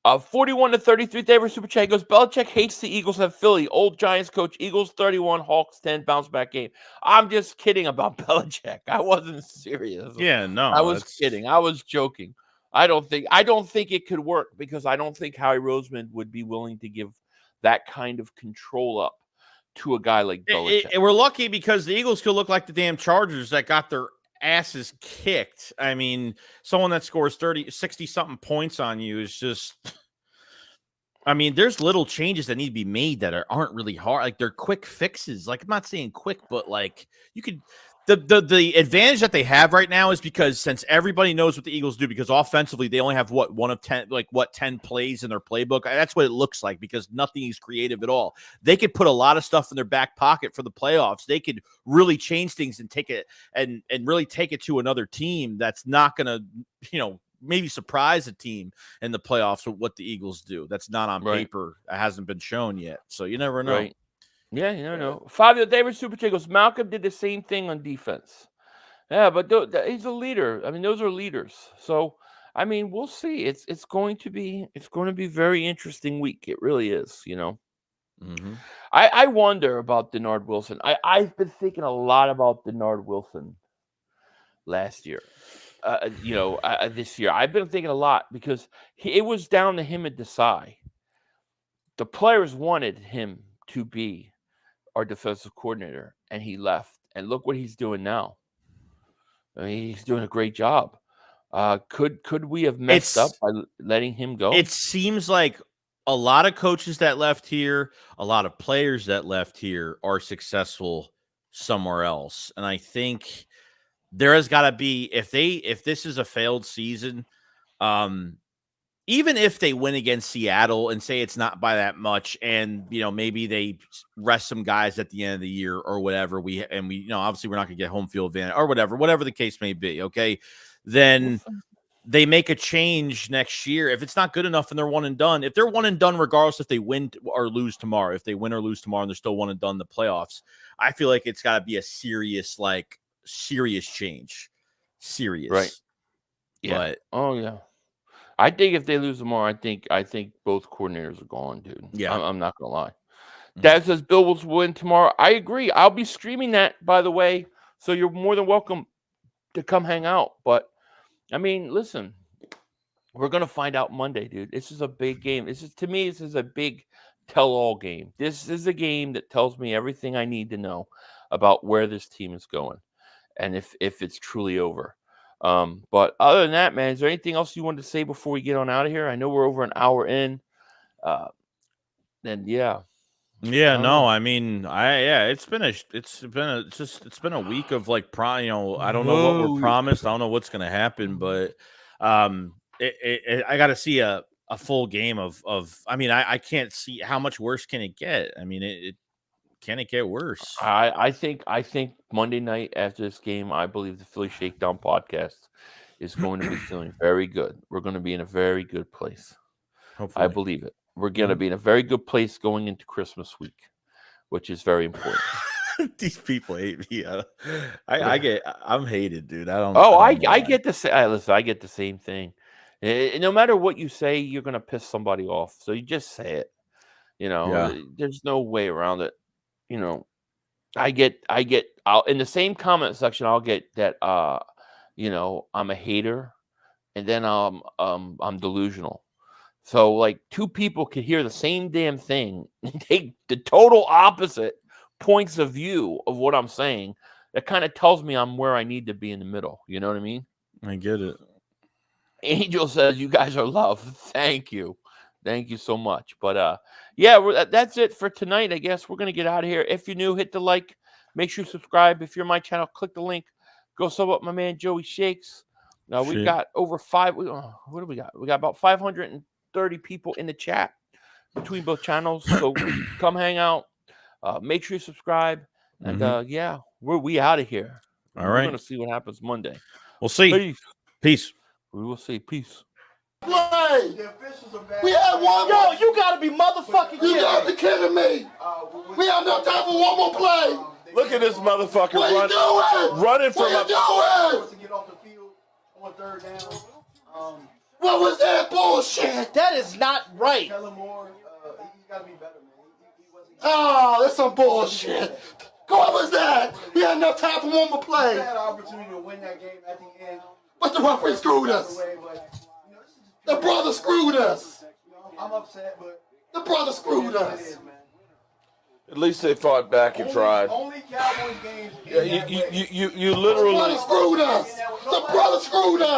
S3: 41-33, David Super Chat goes, Belichick hates the Eagles and Philly. Old Giants coach, Eagles 31, Hawks 10, bounce back game. I'm just kidding about Belichick. I wasn't serious.
S4: Yeah, no.
S3: I was kidding. I was joking. I don't think it could work because I don't think Howie Roseman would be willing to give that kind of control up to a guy like Belichick.
S4: We're lucky because the Eagles could look like the damn Chargers that got their asses kicked. I mean, someone that scores 60 something points on you is just, I mean, there's little changes that need to be made that aren't really hard. Like they're quick fixes. Like I'm not saying quick, but like you could, the advantage that they have right now is because since everybody knows what the Eagles do, because offensively they only have 10 plays in their playbook. That's what it looks like because nothing is creative at all. They could put a lot of stuff in their back pocket for the playoffs. They could really change things and take it and really take it to another team that's not going to, maybe surprise a team in the playoffs with what the Eagles do. That's not on paper. It hasn't been shown yet. So you never know.
S3: Right. Yeah, you don't know. Fabio David Super Chat goes, Malcolm did the same thing on defense. Yeah, but he's a leader. I mean, those are leaders. So, I mean, we'll see. It's going to be very interesting week. It really is,
S4: Mm-hmm.
S3: I wonder about Denard Wilson. I've been thinking a lot about Denard Wilson last year. This year. I've been thinking a lot because it was down to him and Desai. The players wanted him to be our defensive coordinator, and he left. And look what he's doing now. I mean, he's doing a great job. Could we have messed up by letting him go?
S4: It seems like a lot of coaches that left here, a lot of players that left here are successful somewhere else. And I think there has got to be, if this is a failed season, even if they win against Seattle and say it's not by that much, and maybe they rest some guys at the end of the year or whatever, we obviously we're not going to get home field advantage or whatever the case may be. Okay, then they make a change next year. If it's not good enough and they're one and done, if they're one and done, regardless if they win or lose tomorrow, if they win or lose tomorrow and they're still one and done in the playoffs, I feel like it's got to be a serious change. Serious.
S3: Right. Yeah.
S4: But,
S3: I think if they lose tomorrow, I think both coordinators are gone, dude.
S4: Yeah.
S3: I'm not gonna lie. Dad says Bill will win tomorrow. I agree. I'll be streaming that, by the way. So you're more than welcome to come hang out. But I mean, listen, we're gonna find out Monday, dude. This is a big game. This is a big tell-all game. This is a game that tells me everything I need to know about where this team is going and if it's truly over. But other than that, man, is there anything else you wanted to say before we get on out of here? I know we're over an hour in. And yeah.
S4: I mean, it's been a week of like I don't know what we're promised. I don't know what's going to happen, but I got to see a full game of I mean, I can't see how much worse can it get. I mean, can it get worse?
S3: I think Monday night after this game, I believe the Philly Shakedown podcast is going to be feeling very good. We're going to be in a very good place.
S4: Hopefully.
S3: I believe it. We're going to be in a very good place going into Christmas week, which is very important.
S4: These people hate me. I'm hated, dude.
S3: I get the same. Listen, I get the same thing. No matter what you say, you're going to piss somebody off. So you just say it. There's no way around it. I'll in the same comment section, I'll get that I'm a hater, and then I'm delusional. So like two people could hear the same damn thing and take the total opposite points of view of what I'm saying. That kind of tells me I'm where I need to be in the middle. You know what I mean?
S4: I get it.
S3: Angel says you guys are loved. Thank you. Thank you so much. But that's it for tonight. I guess we're gonna get out of here. If you're new, hit the like. Make sure you subscribe. If you're my channel, click the link. Go sub up my man Joey Shakes. Now we've got over what do we got? We got about 530 people in the chat between both channels. So come hang out. Make sure you subscribe. And we out of here.
S4: All
S3: We're
S4: right.
S3: gonna see what happens Monday.
S4: We'll see. Peace.
S3: We will see. Peace.
S1: Play. We had one.
S5: Yo, you gotta be motherfucking kidding.
S1: You gotta be kidding me. We have no time for one more play.
S5: Look at this motherfucker
S1: What you doing?
S5: running from
S1: What you doing?
S5: to get off the field on third down.
S1: What was that bullshit?
S5: That is not right.
S6: Tell him more. He's got to be better, man. He wasn't.
S1: Oh, that's some bullshit. What was that? We had no time for one more
S6: He
S1: play.
S6: had an opportunity to win that game at the end.
S1: But the referee screwed us.
S6: Away, but, this is just
S1: The brother screwed us.
S6: I'm upset, but
S1: The brother screwed
S6: it
S1: us.
S6: is, man.
S5: At least they fought back and tried.
S6: Only Cowboys games.
S5: Yeah, you
S1: The brother
S5: literally.
S1: screwed us. The brother screwed us.